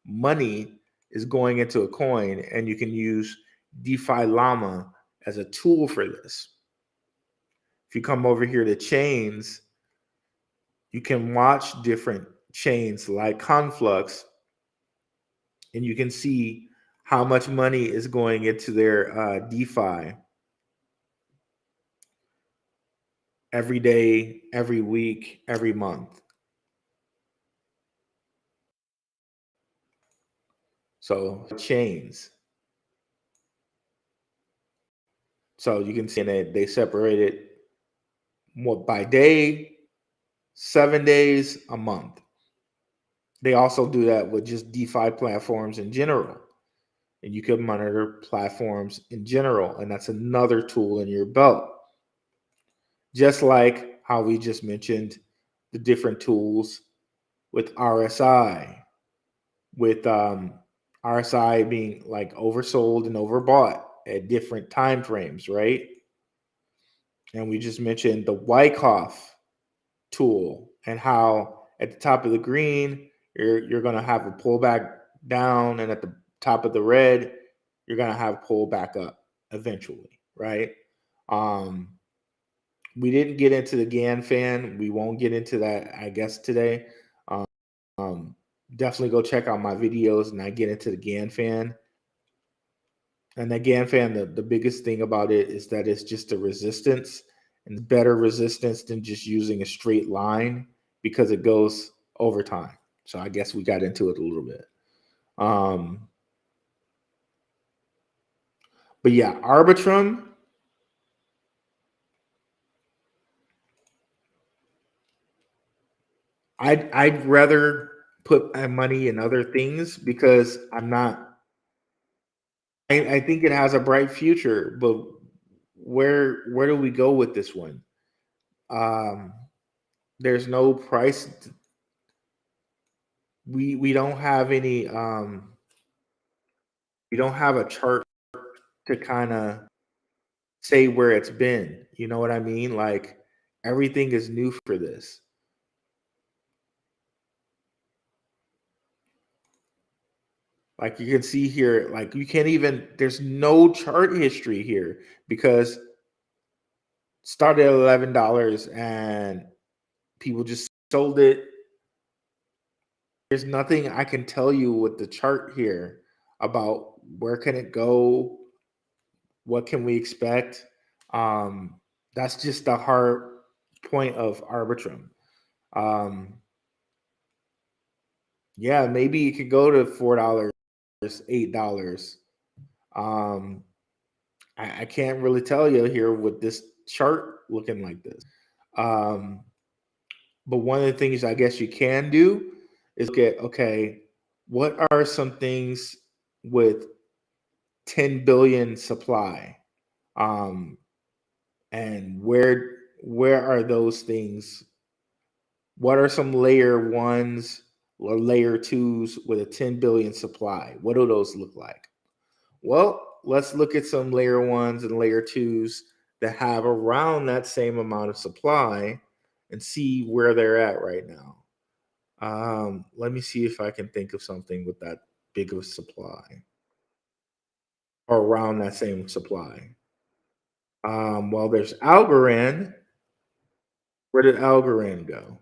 money is going into a coin. And you can use DeFi Llama as a tool for this. If you come over here to chains, you can watch different chains like Conflux, and you can see how much money is going into their DeFi every day, every week, every month. So chains. So you can see that they separate it more by day, 7 days, a month. They also do that with just DeFi platforms in general. And you can monitor platforms in general. And that's another tool in your belt. Just like how we just mentioned the different tools with RSI, with RSI being like oversold and overbought at different time frames, right? And we just mentioned the Wyckoff tool and how at the top of the green you're going to have a pullback down, and at the top of the red you're going to have pull back up eventually, right? We didn't get into the GAN fan. We won't get into that, I guess, today. Um, Definitely go check out my videos and I get into the GAN fan. And the GAN fan, the biggest thing about it is that it's just a resistance, and better resistance than just using a straight line because it goes over time. So I guess we got into it a little bit. But yeah, Arbitrum, I'd rather put my money in other things because I'm not. I think it has a bright future, but where do we go with this one? Um, there's no price. We don't have any. We don't have a chart to kind of say where it's been. You know what I mean? Like everything is new for this. Like you can see here, like you can't even, there's no chart history here because it started at $11 and people just sold it. There's nothing I can tell you with the chart here about where can it go, what can we expect. That's just the hard point of Arbitrum. Um, yeah, maybe it could go to $4, $8. Um, I can't really tell you here with this chart looking like this. Um, but one of the things I guess you can do is look at, okay, what are some things with 10 billion supply? Um, and where are those things? What are some layer ones or layer twos with a 10 billion supply? What do those look like? Well, let's look at some layer ones and layer twos that have around that same amount of supply and see where they're at right now. Let me see if I can think of something with that big of supply or around that same supply. Well, there's Algorand. Where did Algorand go?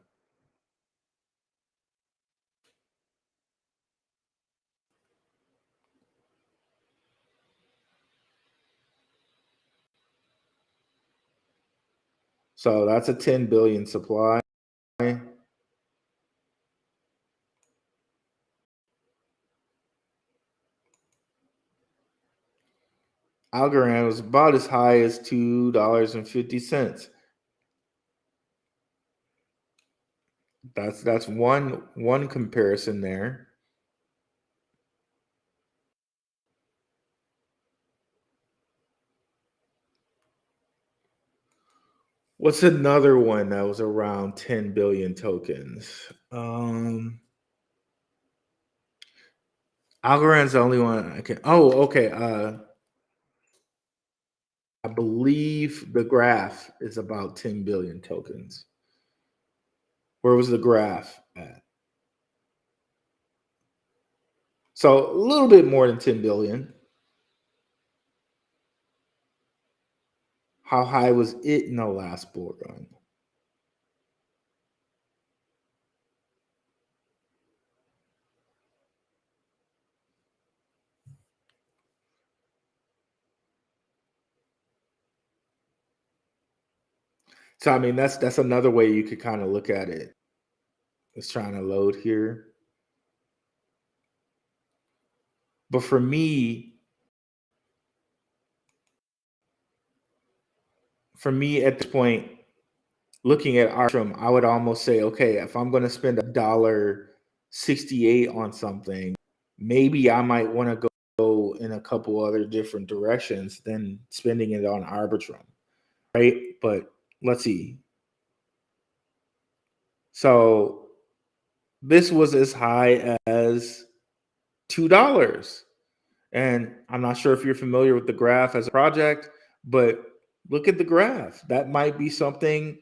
So that's a 10 billion supply. Algorand was about as high as $2.50. That's one comparison there. What's another one that was around 10 billion tokens? Algorand's the only one I can. Oh, okay. I believe the graph is about 10 billion tokens. Where was the graph at? So a little bit more than 10 billion. How high was it in the last bull run? So I mean, that's another way you could kind of look at it. It's trying to load here. But for me at this point, looking at Arbitrum, I would almost say, okay, if I'm going to spend $1.68 on something, maybe I might want to go in a couple other different directions than spending it on Arbitrum, right? But let's see. So this was as high as $2. And I'm not sure if you're familiar with the graph as a project, but look at the graph. That might be something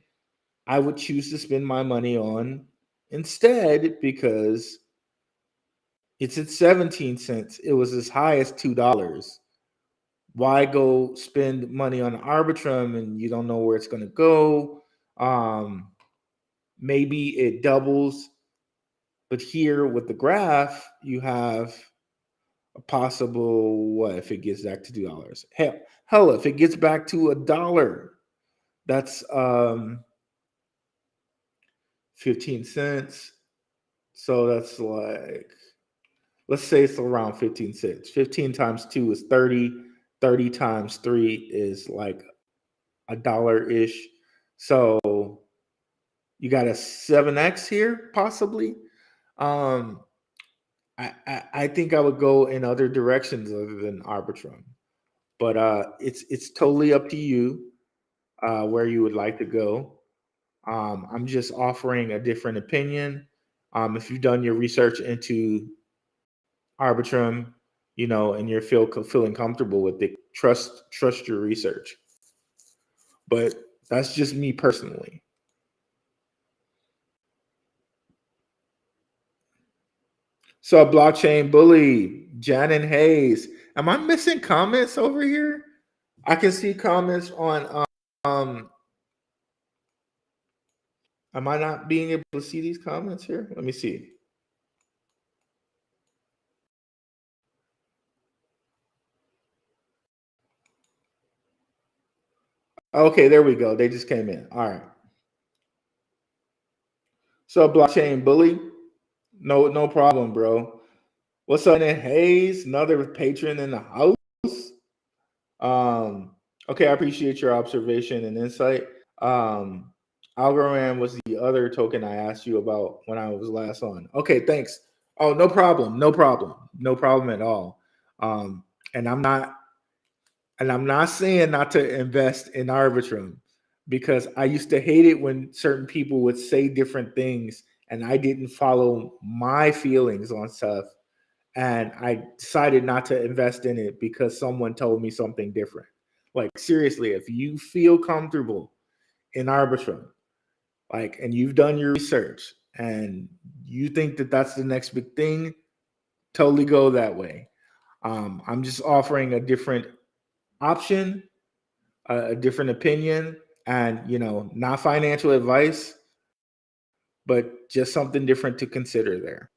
I would choose to spend my money on instead, because it's at 17 cents. It was as high as $2. Why go spend money on Arbitrum and you don't know where it's going to go? Maybe it doubles, but here with the graph, you have a possible, what if it gets back to $2? Hell, if it gets back to $1, that's 15 cents. So that's like, let's say it's around 15 cents. 15 times 2 is 30. 30 times 3 is like $1-ish. So you got a 7x here, possibly. I think I would go in other directions other than Arbitrum. But it's totally up to you where you would like to go. I'm just offering a different opinion. If you've done your research into Arbitrum, and you're feeling comfortable with it, trust your research. But that's just me personally. So blockchain bully, Janin Hayes. Am I missing comments over here? I can see comments on am I not being able to see these comments here? Let me see. Okay, there we go. They just came in. All right. So blockchain bully, no problem, bro. What's up, Janin Hayes? Another patron in the house. Okay, I appreciate your observation and insight. Algorand was the other token I asked you about when I was last on. Okay, thanks. Oh, no problem at all. And I'm not saying not to invest in Arbitrum, because I used to hate it when certain people would say different things and I didn't follow my feelings on stuff. And I decided not to invest in it because someone told me something different. Like, seriously, if you feel comfortable in Arbitrum, and you've done your research and you think that that's the next big thing, totally go that way. I'm just offering a different option, a different opinion, and not financial advice, but just something different to consider there.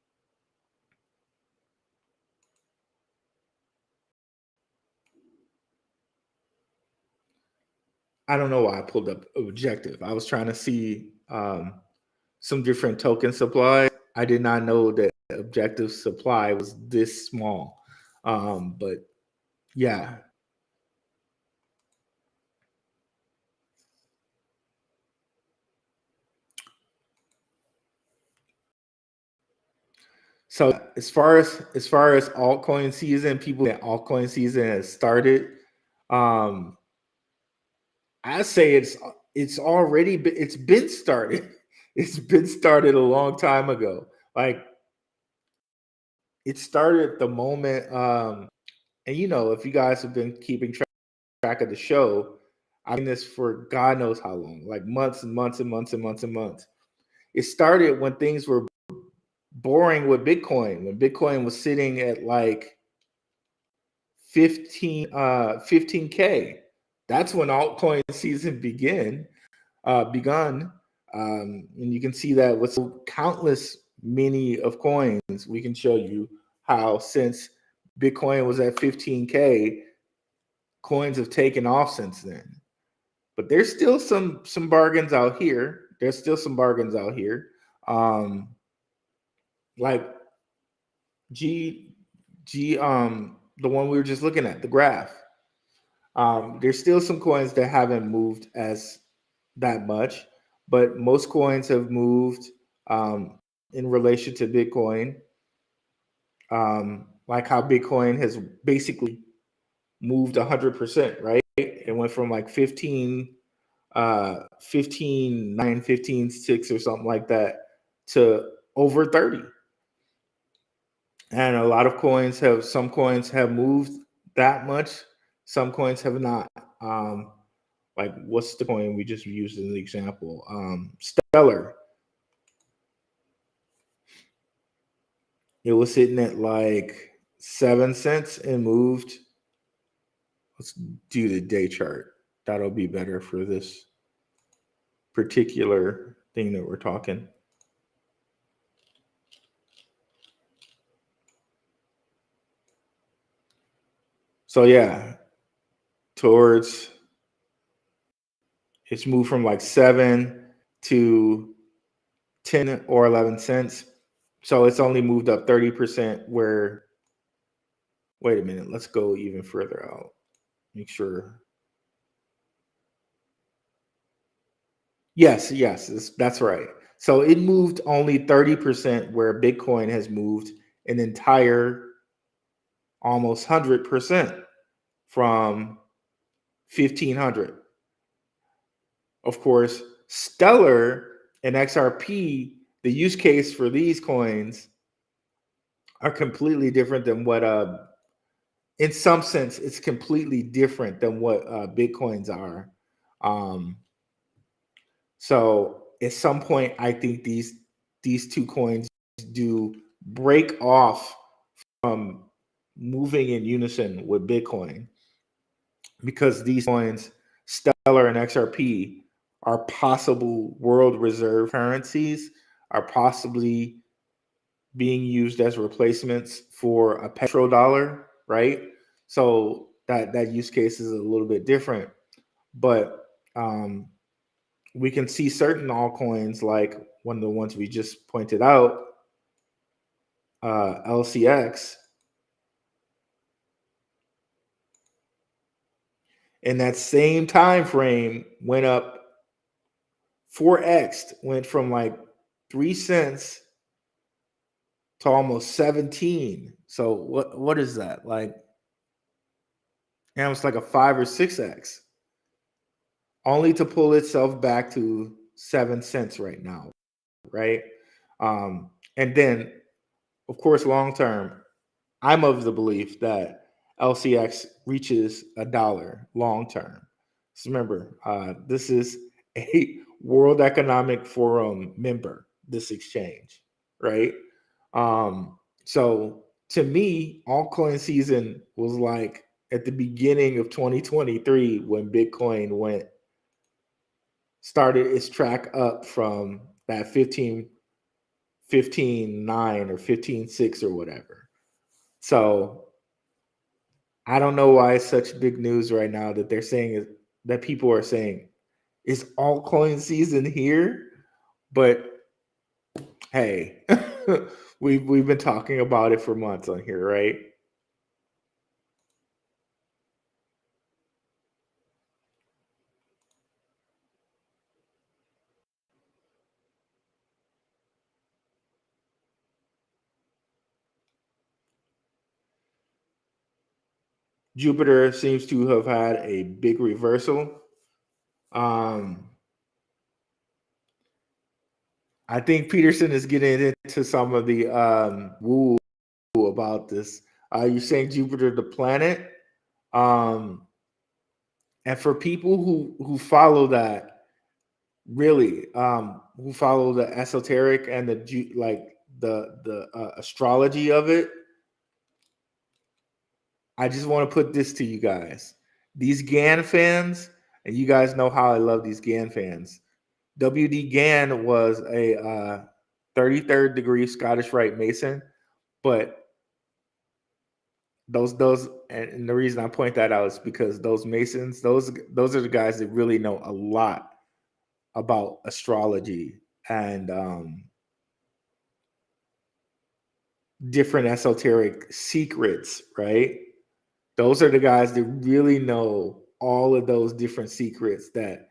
I don't know why I pulled up Objective. I was trying to see some different token supply. I did not know that Objective supply was this small. But yeah. So as far as altcoin season, people that altcoin season has started, I say it's been started. It's been started a long time ago. Like, it started the moment, and if you guys have been keeping track of the show, I've been this for God knows how long, like months and months and months and months and months. It started when things were boring with Bitcoin, when Bitcoin was sitting at like 15K. That's when altcoin season begun. And you can see that with countless many of coins. We can show you how since Bitcoin was at 15K, coins have taken off since then. but there's still some bargains out here. There's still some bargains out here. Like the one we were just looking at, the graph. There's still some coins that haven't moved as that much, but most coins have moved in relation to Bitcoin. Like how Bitcoin has basically moved 100%, right? It went from like 15, 9, 15, 6 or something like that to over 30. And a lot of some coins have moved that much. Some coins have not. Like what's the coin we just used as an example? Stellar. It was sitting at like 7 cents and moved. Let's do the day chart. That'll be better for this particular thing that we're talking. So yeah, it's moved from like 7 to 10 or 11 cents. So it's only moved up 30%. Wait a minute, let's go even further out. Make sure. Yes, that's right. So it moved only 30%, where Bitcoin has moved an entire almost 100% from 1500. Of course, Stellar and XRP, the use case for these coins are completely different than what in some sense it's completely different than what Bitcoins are. So at some point I think these two coins do break off from moving in unison with Bitcoin, because these coins, Stellar and XRP, are possible world reserve currencies, are possibly being used as replacements for a petrodollar, right? So that use case is a little bit different, but we can see certain altcoins, like one of the ones we just pointed out, LCX, in that same time frame went up 4x, went from like 3 cents to almost 17. So what is that? Like, and it's like a 5 or 6x, only to pull itself back to 7 cents right now, right? And then, of course, long term, I'm of the belief that LCX reaches $1 long term. So remember, this is a World Economic Forum member, this exchange, right? So to me, altcoin season was like at the beginning of 2023, when Bitcoin started its track up from that 15.9 or 15.6 or whatever. So I don't know why it's such big news right now that they're saying that people are saying, is altcoin season here? But hey, we've been talking about it for months on here, right? Jupiter seems to have had a big reversal. I think Peterson is getting into some of the woo about this. You're saying Jupiter the planet, and for people who follow that, really, who follow the esoteric and the astrology of it, I just want to put this to you guys. These Gann fans, and you guys know how I love these Gann fans. W.D. Gann was a 33rd degree Scottish Rite Mason, but and the reason I point that out is because those Masons, those are the guys that really know a lot about astrology and different esoteric secrets, right? Those are the guys that really know all of those different secrets that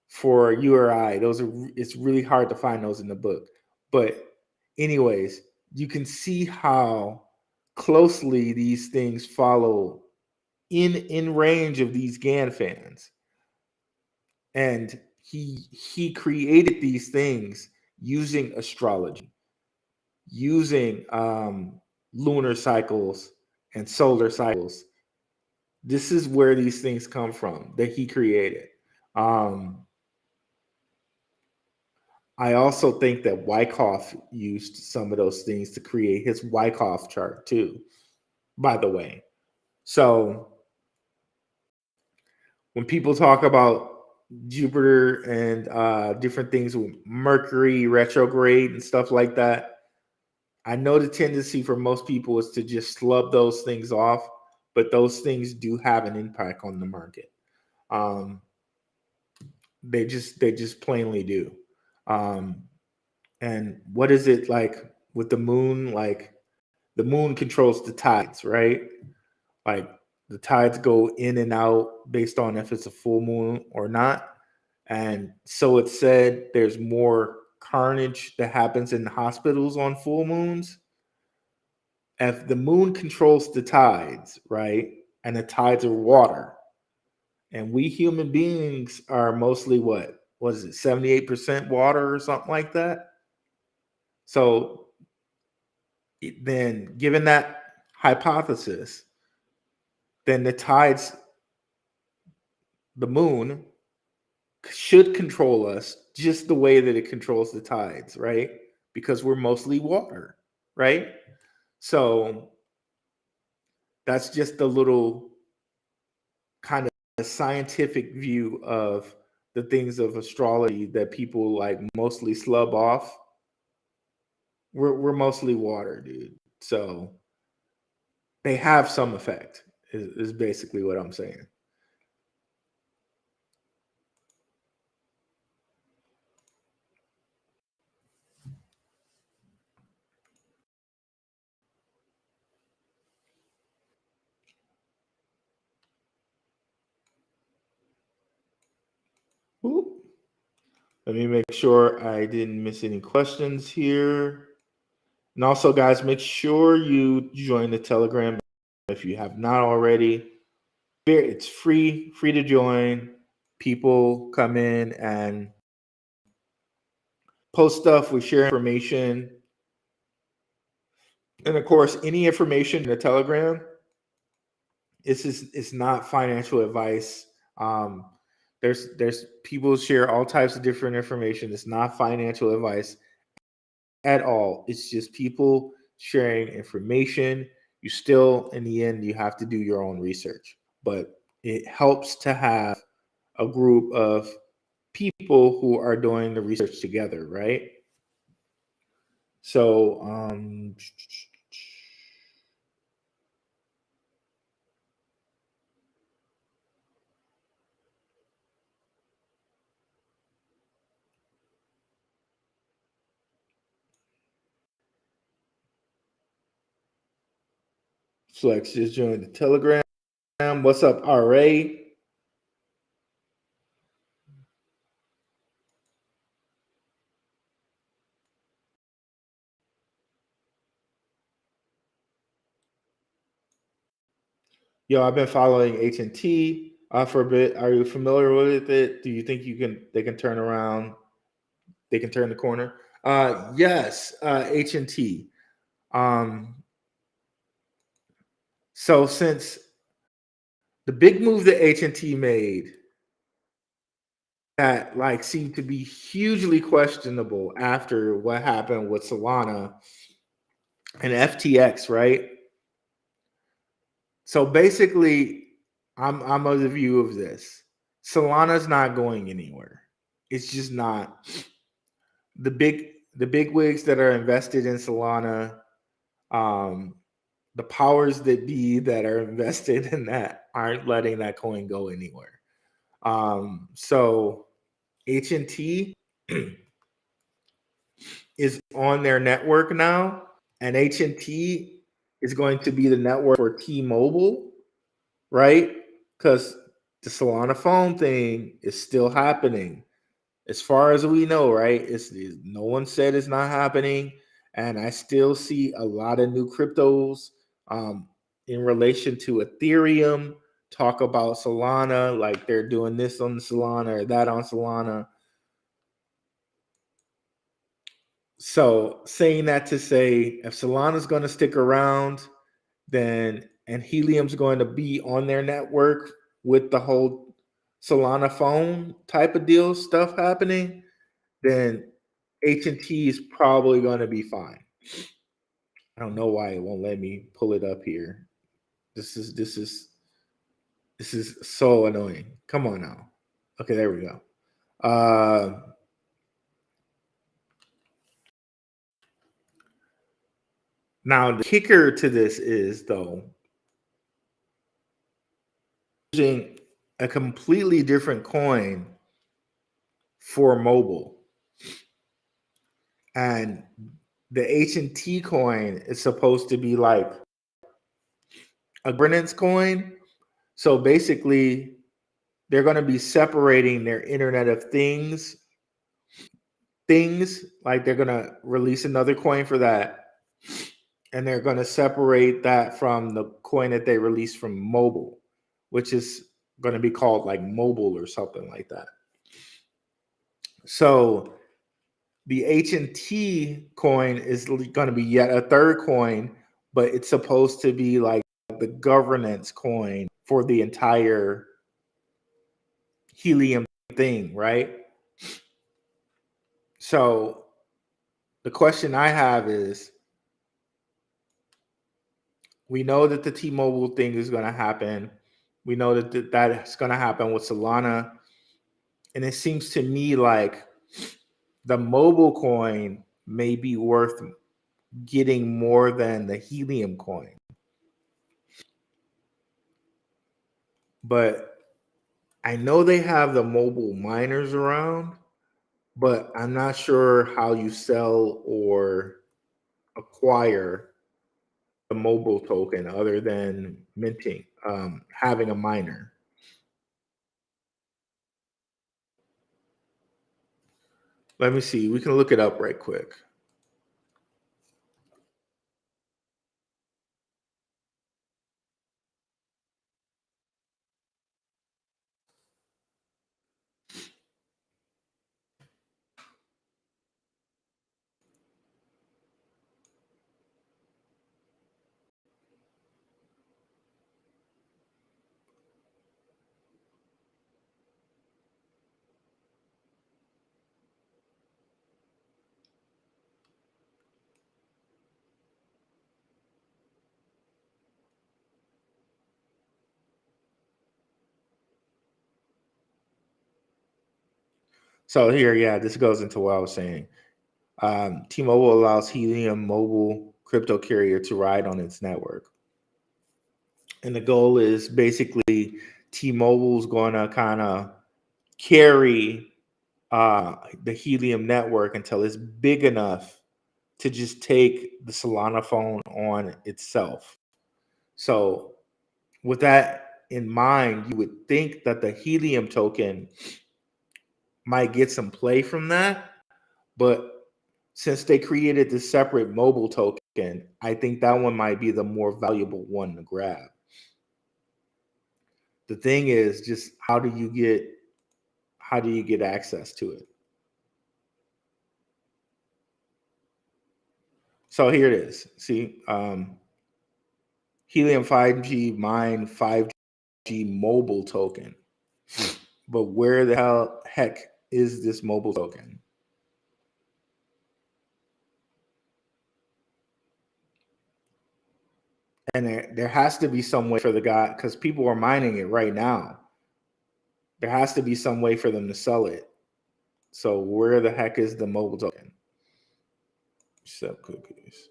for you or I, it's really hard to find those in the book. But anyways, you can see how closely these things follow in range of these GAN fans. And he created these things using astrology, using lunar cycles and solar cycles. This is where these things come from that he created. I also think that Wyckoff used some of those things to create his Wyckoff chart too, by the way. So when people talk about Jupiter and different things with Mercury retrograde and stuff like that, I know the tendency for most people is to just slub those things off, but those things do have an impact on the market. They just plainly do. And what is it like with the moon? Like the moon controls the tides, right? Like the tides go in and out based on if it's a full moon or not. And so it's said there's more carnage that happens in hospitals on full moons. If the moon controls the tides, right? And the tides are water. And we human beings are mostly what? What is it, 78% water or something like that? So then, given that hypothesis, then the tides, the moon, should control us just the way that it controls the tides, right? Because we're mostly water, right? So that's just a little kind of scientific view of the things of astrology that people like mostly slub off. We're mostly water, dude. So they have some effect, is basically what I'm saying. Oop. Let me make sure I didn't miss any questions here. And also, guys, make sure you join the Telegram if you have not already. It's free to join. People come in and post stuff. We share information. And of course, any information in the Telegram, it's not financial advice. There's people share all types of different information. It's not financial advice at all. It's just people sharing information. You still, in the end, you have to do your own research, but it helps to have a group of people who are doing the research together, right? So, Flex just joined the Telegram. What's up, RA? Yo, I've been following H&T for a bit. Are you familiar with it? Do you think they can turn around? They can turn the corner? Yes, H&T. So since the big move that H&T made that like seemed to be hugely questionable after what happened with Solana and FTX, right? So basically, I'm of the view of this. Solana's not going anywhere. It's just not. The big wigs that are invested in Solana, the powers that be that are invested in that aren't letting that coin go anywhere. So H&T is on their network now, and H&T is going to be the network for T-Mobile, right? Because the Solana phone thing is still happening. As far as we know, right? It's no one said it's not happening, and I still see a lot of new cryptos in relation to Ethereum. Talk about Solana, like they're doing this on Solana or that on Solana. So saying that to say, if Solana's going to stick around, then and Helium's going to be on their network with the whole Solana phone type of deal stuff happening, then H&T is probably going to be fine. I don't know why it won't let me pull it up here. This is so annoying. Come on now. Okay, there we go. Now the kicker to this is though using a completely different coin for mobile. And the H&T coin is supposed to be like a governance coin. So basically, they're going to be separating their Internet of Things. Like they're going to release another coin for that. And they're going to separate that from the coin that they released from mobile, which is going to be called like mobile or something like that. So the H&T coin is going to be yet a third coin, but it's supposed to be like the governance coin for the entire Helium thing, right? So the question I have is, we know that the T-Mobile thing is going to happen. We know that that's going to happen with Solana. And it seems to me like the mobile coin may be worth getting more than the Helium coin. But I know they have the mobile miners around, but I'm not sure how you sell or acquire the mobile token other than minting, having a miner. Let me see. We can look it up right quick. So here, yeah, this goes into what I was saying. T-Mobile allows Helium mobile crypto carrier to ride on its network. And the goal is basically T-Mobile's going to kind of carry the Helium network until it's big enough to just take the Solana phone on itself. So with that in mind, you would think that the Helium token might get some play from that. But since they created this separate mobile token, I think that one might be the more valuable one to grab. The thing is just how do you get access to it? So here it is. See, Helium 5G mine 5G mobile token. But where the heck is this mobile token? And there has to be some way for the guy, because people are mining it right now. There has to be some way for them to sell it. So where the heck is the mobile token? Sell cookies.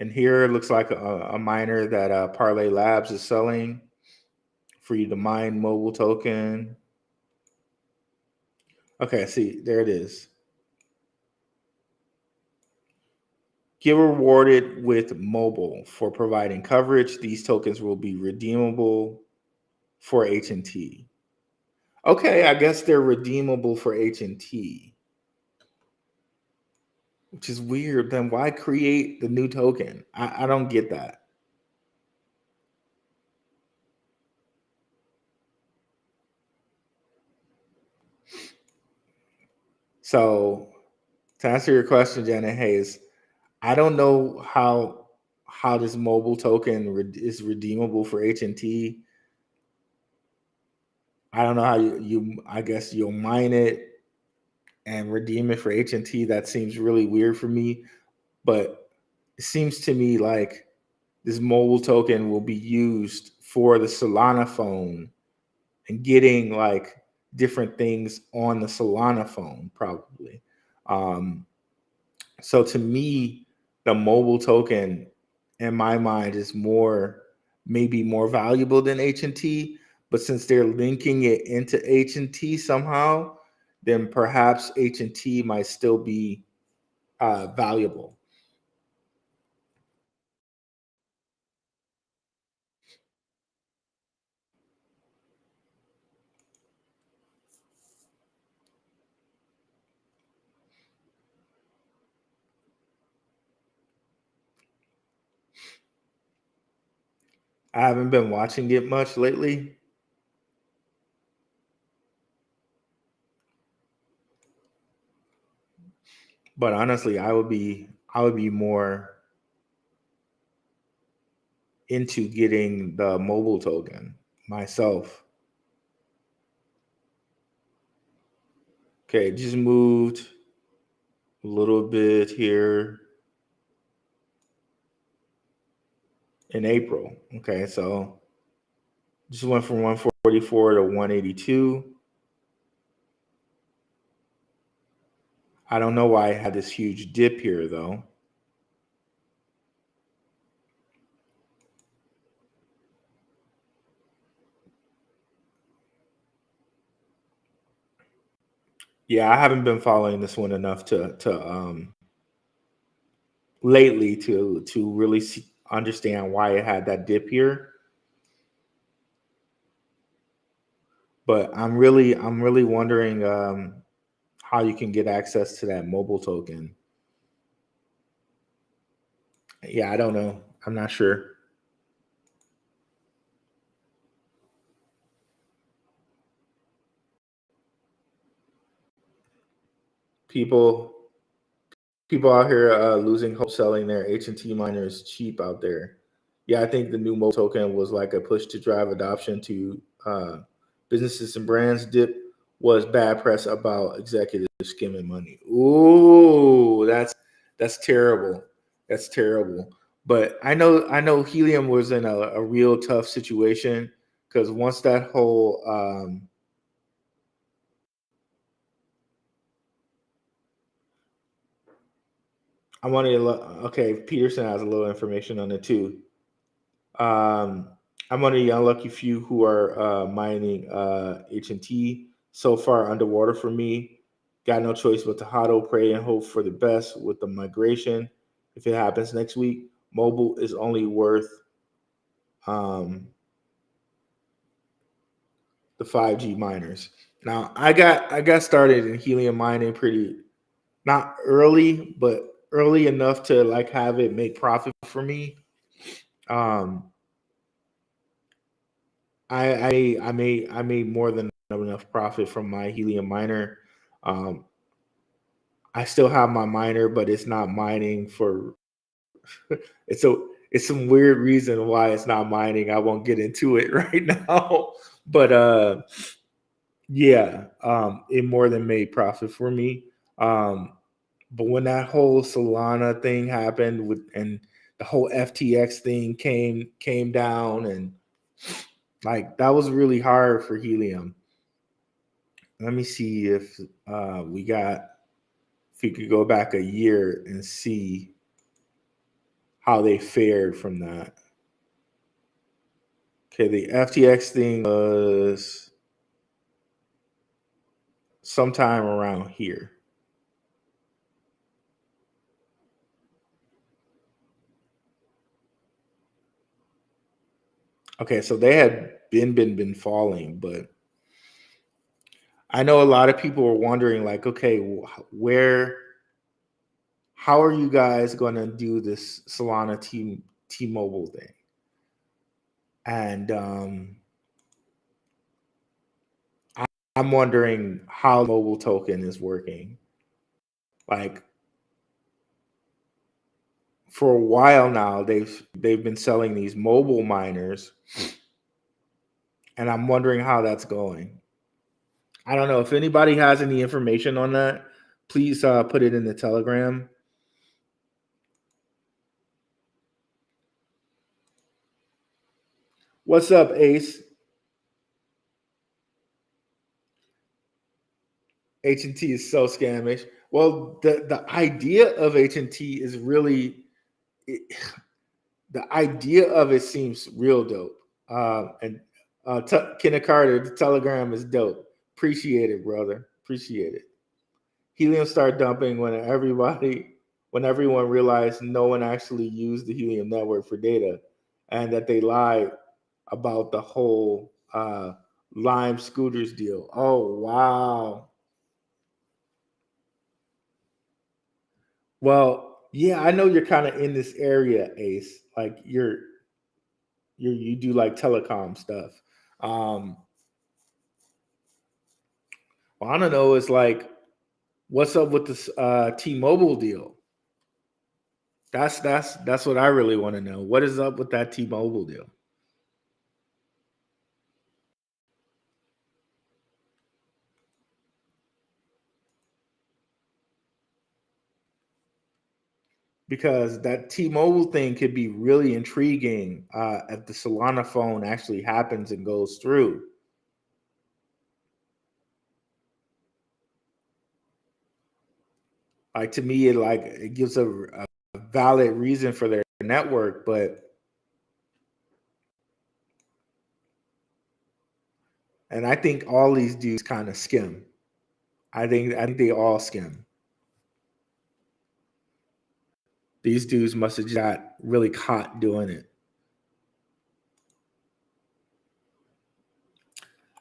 And here it looks like a miner that Parlay Labs is selling for you to mine mobile token. Okay, see, there it is. Get rewarded with mobile for providing coverage. These tokens will be redeemable for H&T. Okay, I guess they're redeemable for H&T, which is weird. Then why create the new token? I don't get that. So to answer your question, Janet Hayes, I don't know how this mobile token is redeemable for H&T. I don't know how you I guess you'll mine it and redeem it for H&T. That seems really weird for me, but it seems to me like this mobile token will be used for the Solana phone and getting like different things on the Solana phone probably. So to me, the mobile token in my mind is maybe more valuable than H&T, but since they're linking it into H&T somehow, then perhaps H&T might still be valuable. I haven't been watching it much lately, but honestly, I would be more into getting the mobile token myself. Okay, just moved a little bit here in April. Okay, so just went from 144 to 182. I don't know why I had this huge dip here though. Yeah, I haven't been following this one enough to lately to really understand why it had that dip here. But I'm really wondering how you can get access to that mobile token. Yeah, I don't know. I'm not sure. People people out here losing hope selling their H&T miners cheap out there. Yeah, I think the new mobile token was like a push to drive adoption to businesses and brands. Dip was bad press about executives skimming money. Ooh, that's terrible. That's terrible. But I know Helium was in a real tough situation because once that whole I wanted to okay, Peterson has a little information on it too. Um, I'm one of the unlucky few who are mining H&T. So far underwater for me. Got no choice but to hodl, pray, and hope for the best with the migration. If it happens next week, mobile is only worth um, the 5G miners. Now I got started in helium mining pretty not early, but early enough to like have it make profit for me. Um, I made more than enough profit from my helium miner. Um, I still have my miner, but it's not mining for it's some weird reason why it's not mining. I won't get into it right now. But yeah, it more than made profit for me. Um, but when that whole Solana thing happened with and the whole FTX thing came down and like that was really hard for helium. Let me see if we could go back a year and see how they fared from that. Okay, the FTX thing was sometime around here. Okay, so they had been falling, but I know a lot of people were wondering, like, okay, how are you guys going to do this Solana T-Mobile thing? And I'm wondering how the mobile token is working. Like, for a while now, they've been selling these mobile miners, and I'm wondering how that's going. I don't know if anybody has any information on that. Please put it in the Telegram. What's up, Ace? H&T is so scamish. Well, the idea of H&T is really, the idea of it seems real dope. Kenneth Carter, the Telegram is dope. Appreciate it, brother. Appreciate it. Helium started dumping when everyone realized no one actually used the Helium network for data, and that they lied about the whole Lime Scooters deal. Oh wow. Well, yeah, I know you're kind of in this area, Ace. Like you do like telecom stuff. Well, I don't know. It's like, what's up with this T-Mobile deal? That's what I really want to know. What is up with that T-Mobile deal? Because that T-Mobile thing could be really intriguing if the Solana phone actually happens and goes through. Like, to me, it gives a valid reason for their network, and I think all these dudes kind of skim. I think they all skim. These dudes must have got really caught doing it.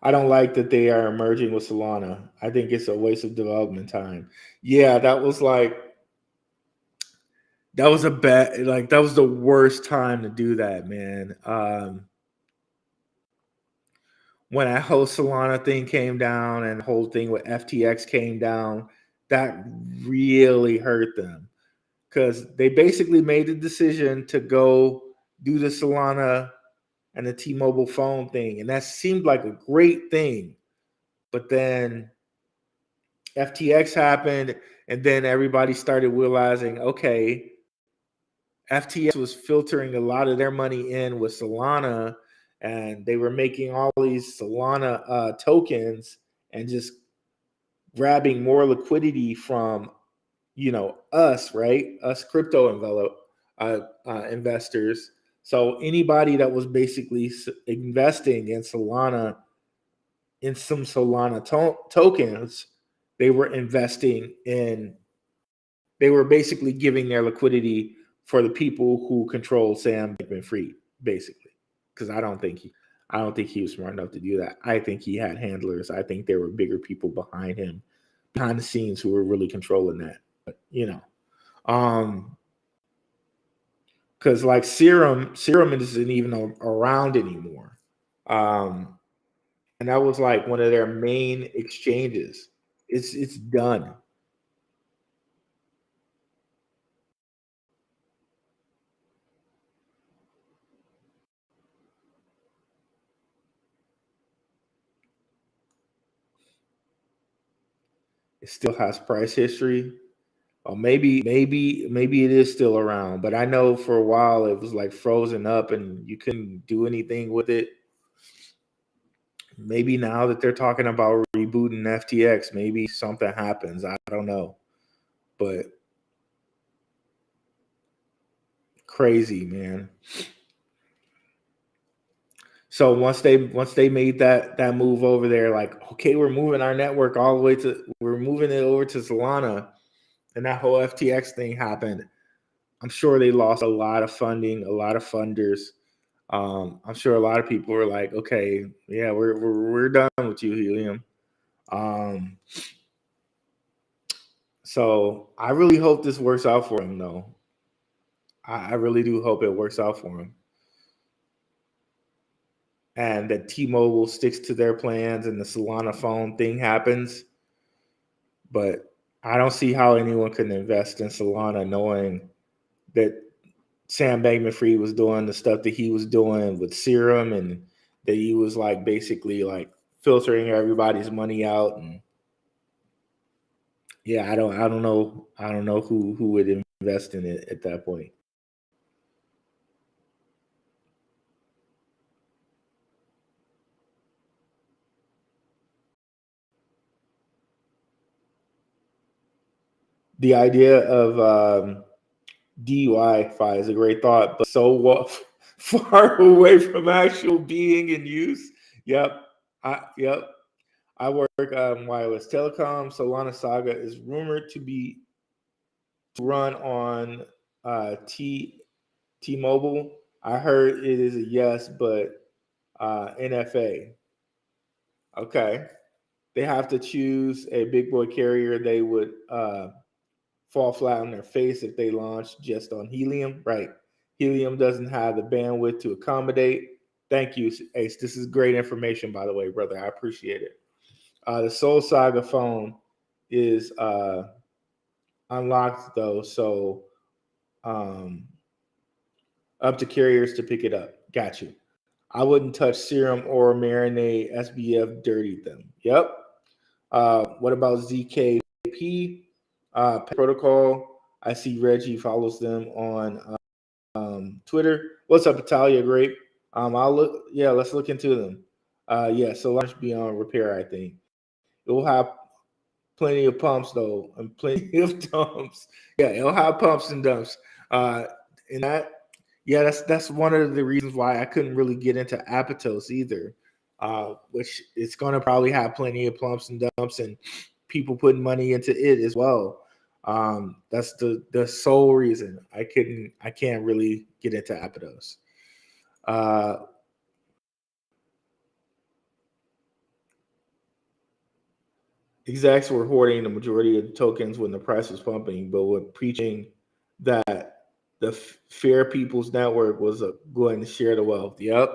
I don't like that they are merging with Solana. I think it's a waste of development time. Yeah, that was a bad, like, that was the worst time to do that, man. When that whole Solana thing came down and the whole thing with FTX came down, that really hurt them, because they basically made the decision to go do the Solana and the T-Mobile phone thing, and that seemed like a great thing. But then FTX happened, and then everybody started realizing, okay, FTX was filtering a lot of their money in with Solana, and they were making all these Solana tokens and just grabbing more liquidity from, us, right? Us crypto investors. So anybody that was basically investing in Solana, in some Solana tokens, they were investing in, they were basically giving their liquidity for the people who control Sam Bankman-Fried, basically. Because I don't think he was smart enough to do that. I think he had handlers. I think there were bigger people behind him, behind the scenes, who were really controlling that. But because like Serum isn't even around anymore. And that was like one of their main exchanges. It's done. It still has price history. Or maybe it is still around, but I know for a while it was like frozen up and you couldn't do anything with it. Maybe now that they're talking about rebooting FTX, maybe something happens. I don't know. But Crazy, man. So once they made that move over there, like, okay, we're moving our network all the way we're moving it over to Solana, and that whole FTX thing happened. I'm sure they lost a lot of funding, a lot of funders. I'm sure a lot of people were like, okay, yeah, we're done with you, Helium. So I really hope this works out for him, though. I really do hope it works out for him. And that T-Mobile sticks to their plans and the Solana phone thing happens. But I don't see how anyone can invest in Solana knowing that Sam Bankman-Fried was doing the stuff that he was doing with Serum, and that he was like basically like filtering everybody's money out. And yeah, I don't know who would invest in it at that point. The idea of DUI is a great thought, but so far away from actual being in use. Yep. I work wireless telecom. Solana Saga is rumored to run on T-Mobile. I heard it is a yes, but NFA. Okay. They have to choose a big boy carrier. They would fall flat on their face if they launch just on Helium. Right. Helium doesn't have the bandwidth to accommodate. Thank you, Ace. This is great information, by the way, brother. I appreciate it. The Soul Saga phone is unlocked, though, so up to carriers to pick it up. Got you. I wouldn't touch Serum or Marinade. SBF dirtied them. Yep. What about ZKP protocol? I see Reggie follows them on Twitter. What's up, Italia Grape? I'll look. Yeah, let's look into them. Yeah, so launch beyond repair. I think it will have plenty of pumps though, and plenty of dumps. Yeah, it'll have pumps and dumps. And that, yeah, that's one of the reasons why I couldn't really get into Apatos either. Which it's going to probably have plenty of pumps and dumps, and people putting money into it as well. That's the sole reason I can't really get into Apatos. Execs were hoarding the majority of the tokens when the price was pumping, but were preaching that the fair people's network was going to share the wealth. Yep.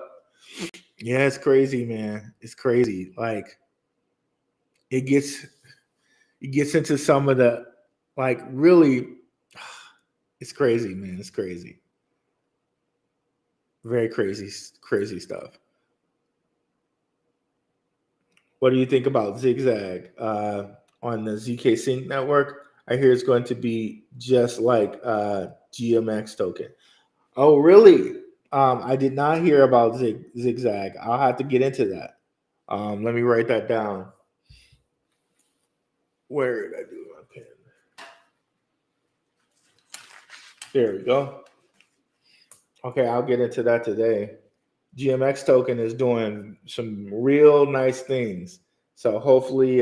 Yeah, it's crazy, man. It's crazy. Like it gets into some of the like really it's crazy, man. It's crazy. Very crazy stuff. What do you think about Zigzag on the ZK Sync network? I hear it's going to be just like GMX token. Oh, really? I did not hear about Zigzag. I'll have to get into that. Let me write that down. Where did I do my pen? There we go. Okay, I'll get into that today. GMX token is doing some real nice things. So hopefully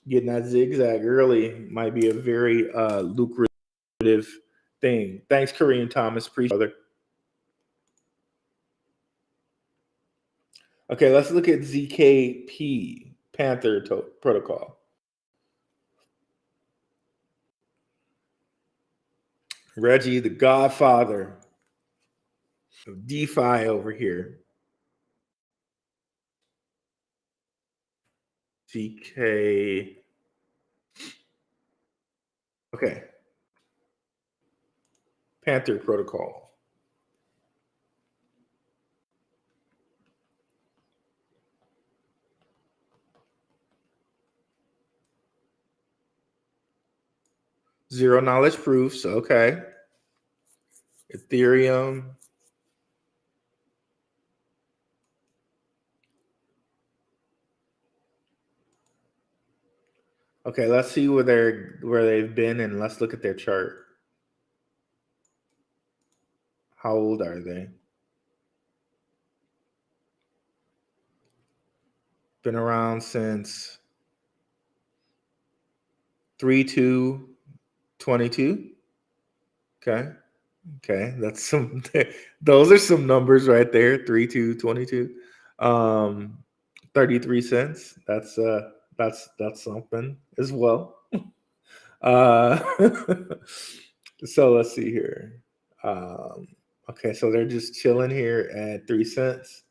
getting that Zigzag early might be a very lucrative thing. Thanks, Kareem Thomas. Appreciate it, brother. Okay, let's look at ZKP, Panther Protocol. Reggie, the godfather of DeFi over here. ZK. Okay. Panther Protocol. Zero knowledge proofs. Okay. Ethereum. Okay, let's see where they've been, and let's look at their chart. How old are they? Been around since 3/2/22. Okay. Okay. That's some those are some numbers right there. 3/2/22. 33 cents. That's something as well. Uh so let's see here. Um okay, so they're just chilling here at 3 cents.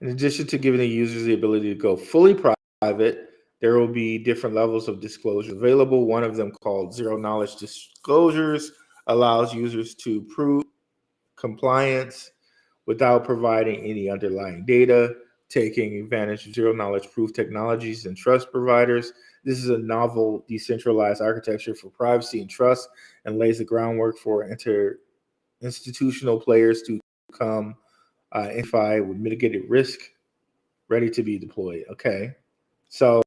In addition to giving the users the ability to go fully private, there will be different levels of disclosure available. One of them, called zero knowledge disclosures, allows users to prove compliance without providing any underlying data, taking advantage of zero knowledge proof technologies and trust providers. This is a novel decentralized architecture for privacy and trust, and lays the groundwork for institutional players to come identify with mitigated risk, ready to be deployed. Okay, so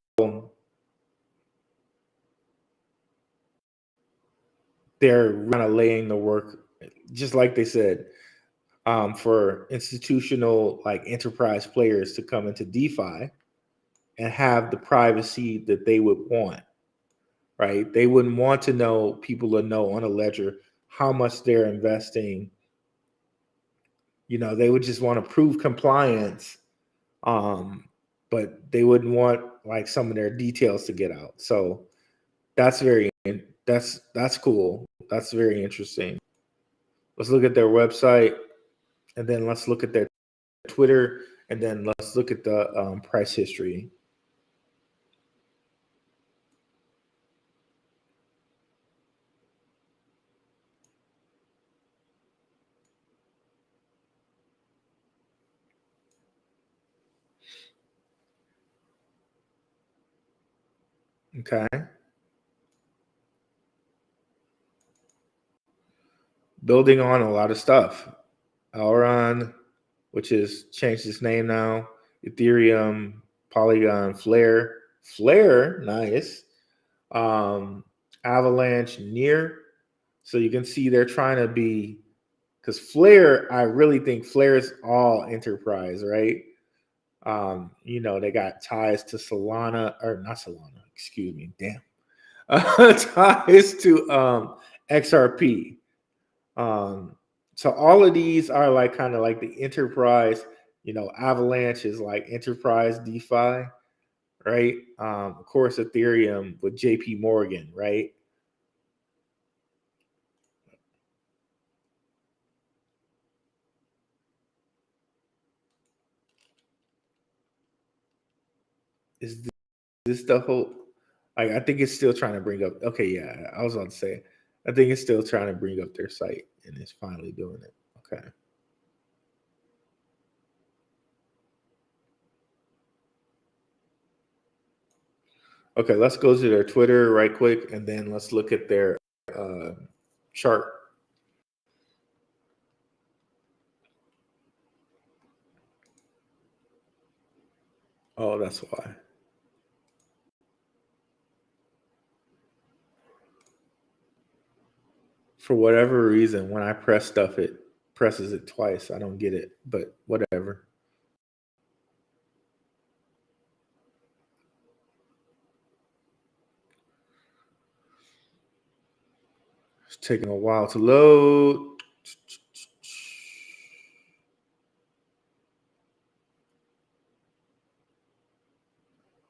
they're kind of laying the work, just like they said, for institutional like enterprise players to come into DeFi and have the privacy that they would want. Right? They wouldn't want to know people to know on a ledger how much they're investing. They would just want to prove compliance, but they wouldn't want like some of their details to get out. So that's that's cool. That's very interesting. Let's look at their website, and then let's look at their Twitter, and then let's look at the price history. Okay. Building on a lot of stuff. Auron, which is changed its name now. Ethereum, Polygon, Flare, nice. Avalanche, Near. So you can see they're trying to be, because Flare, I really think Flare is all enterprise, right? They got ties to Solana, or not Solana, excuse me, damn. Ties to XRP. So all of these are like kind of like the enterprise, Avalanche is like enterprise DeFi, right? Of course, Ethereum with JP Morgan, right? Is this the whole, I think it's still trying to bring up, okay, yeah, I was about to say, I think it's still trying to bring up their site, and it's finally doing it. Okay. Okay, let's go to their Twitter right quick, and then let's look at their chart. Oh, that's why. For whatever reason, when I press stuff, it presses it twice. I don't get it, but whatever. It's taking a while to load.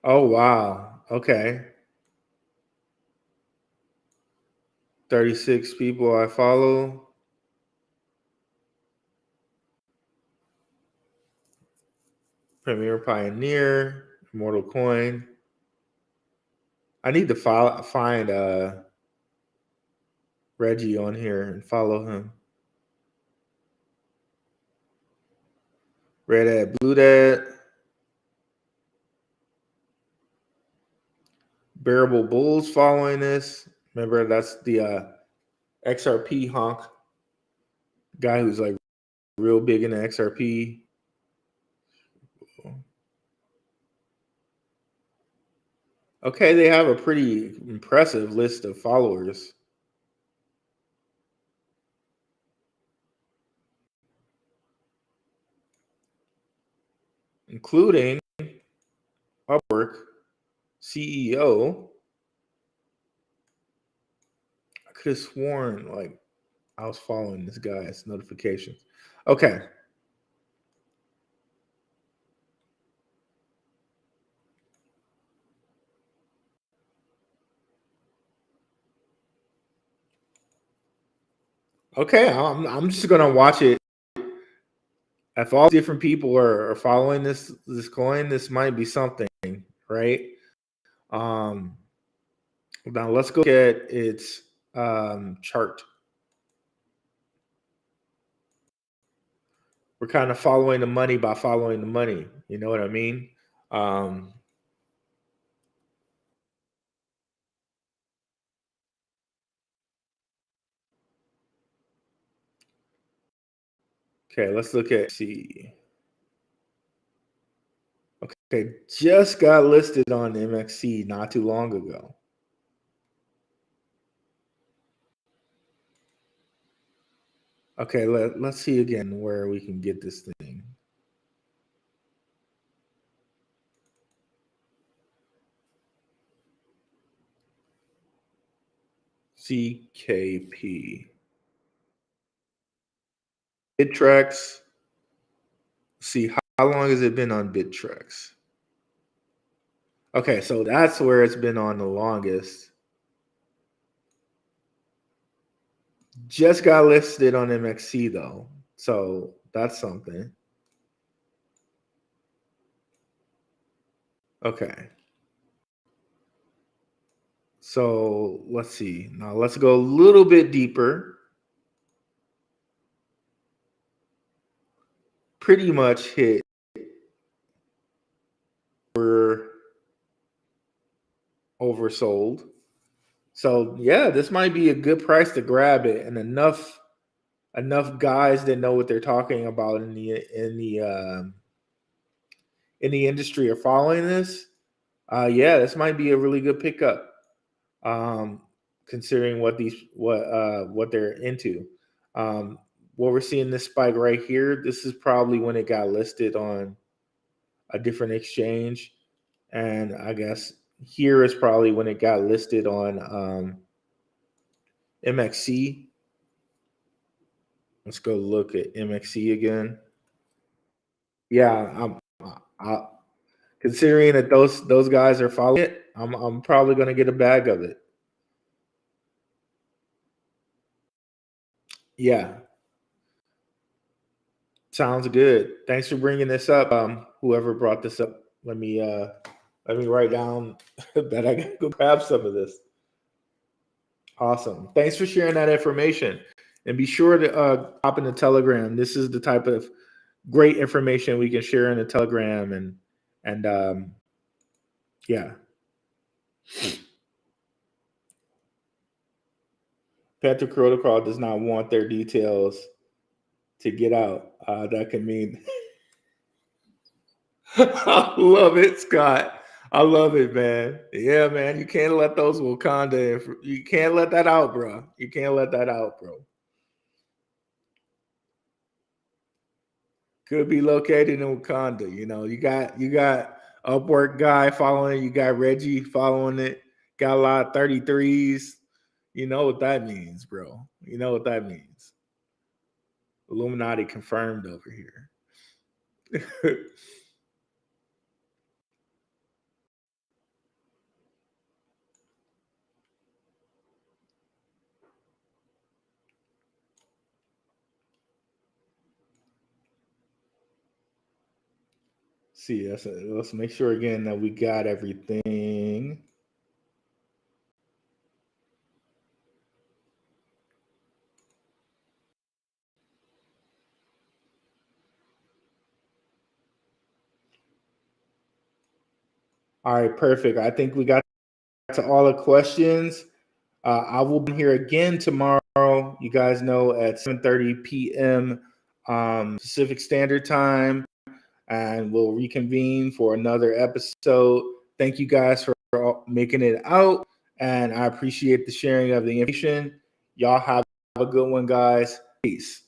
Oh, wow. Okay. 36 people I follow. Premier Pioneer, Immortal Coin. I need to find Reggie on here and follow him. Red Dad, Blue Dad. Bearable Bulls following this. Remember, that's the XRP honk guy who's like real big in the XRP. Okay, they have a pretty impressive list of followers. Including Upwork CEO. I could have sworn like I was following this guy's notifications. Okay. Okay, I'm just gonna watch it. If all different people are following this coin, this might be something, right? Um, now let's go at its chart. We're kind of following the money by following the money. You know what I mean? Um, okay, let's look at see. Okay, just got listed on MXC not too long ago. Okay, let's see again where we can get this thing. CKP. Bittrex. See, how long has it been on Bittrex? Okay, so that's where it's been on the longest. Just got listed on MXC though, so that's something. Okay. So let's see. Now let's go a little bit deeper. Pretty much hit. We're oversold. So yeah, this might be a good price to grab it, and enough guys that know what they're talking about in the industry are following this. Yeah, this might be a really good pickup, considering what they're into. What we're seeing this spike right here. This is probably when it got listed on a different exchange, and I guess here is probably when it got listed on MXC. Let's go look at MXC again. Yeah, considering that those guys are following it, I'm probably going to get a bag of it. Yeah, sounds good. Thanks for bringing this up. Whoever brought this up, let me write down that I gotta go grab some of this. Awesome. Thanks for sharing that information, and be sure to hop in the Telegram. This is the type of great information we can share in the Telegram, and yeah. Panther Protocol does not want their details to get out. That can mean. I love it, Scott. I love it, man. Yeah, man. You can't let those Wakanda. You can't let that out, bro. You can't let that out, bro. Could be located in Wakanda. You know, you got Upwork guy following it. You got Reggie following it. Got a lot of 33s. You know what that means, bro. You know what that means. Illuminati confirmed over here. See, let's make sure again that we got everything. All right, perfect. I think we got to all the questions. I will be here again tomorrow. You guys know at 7:30 p.m. Pacific Standard Time, and we'll reconvene for another episode. Thank you guys for making it out, and I appreciate the sharing of the information. Y'all have a good one, guys. Peace.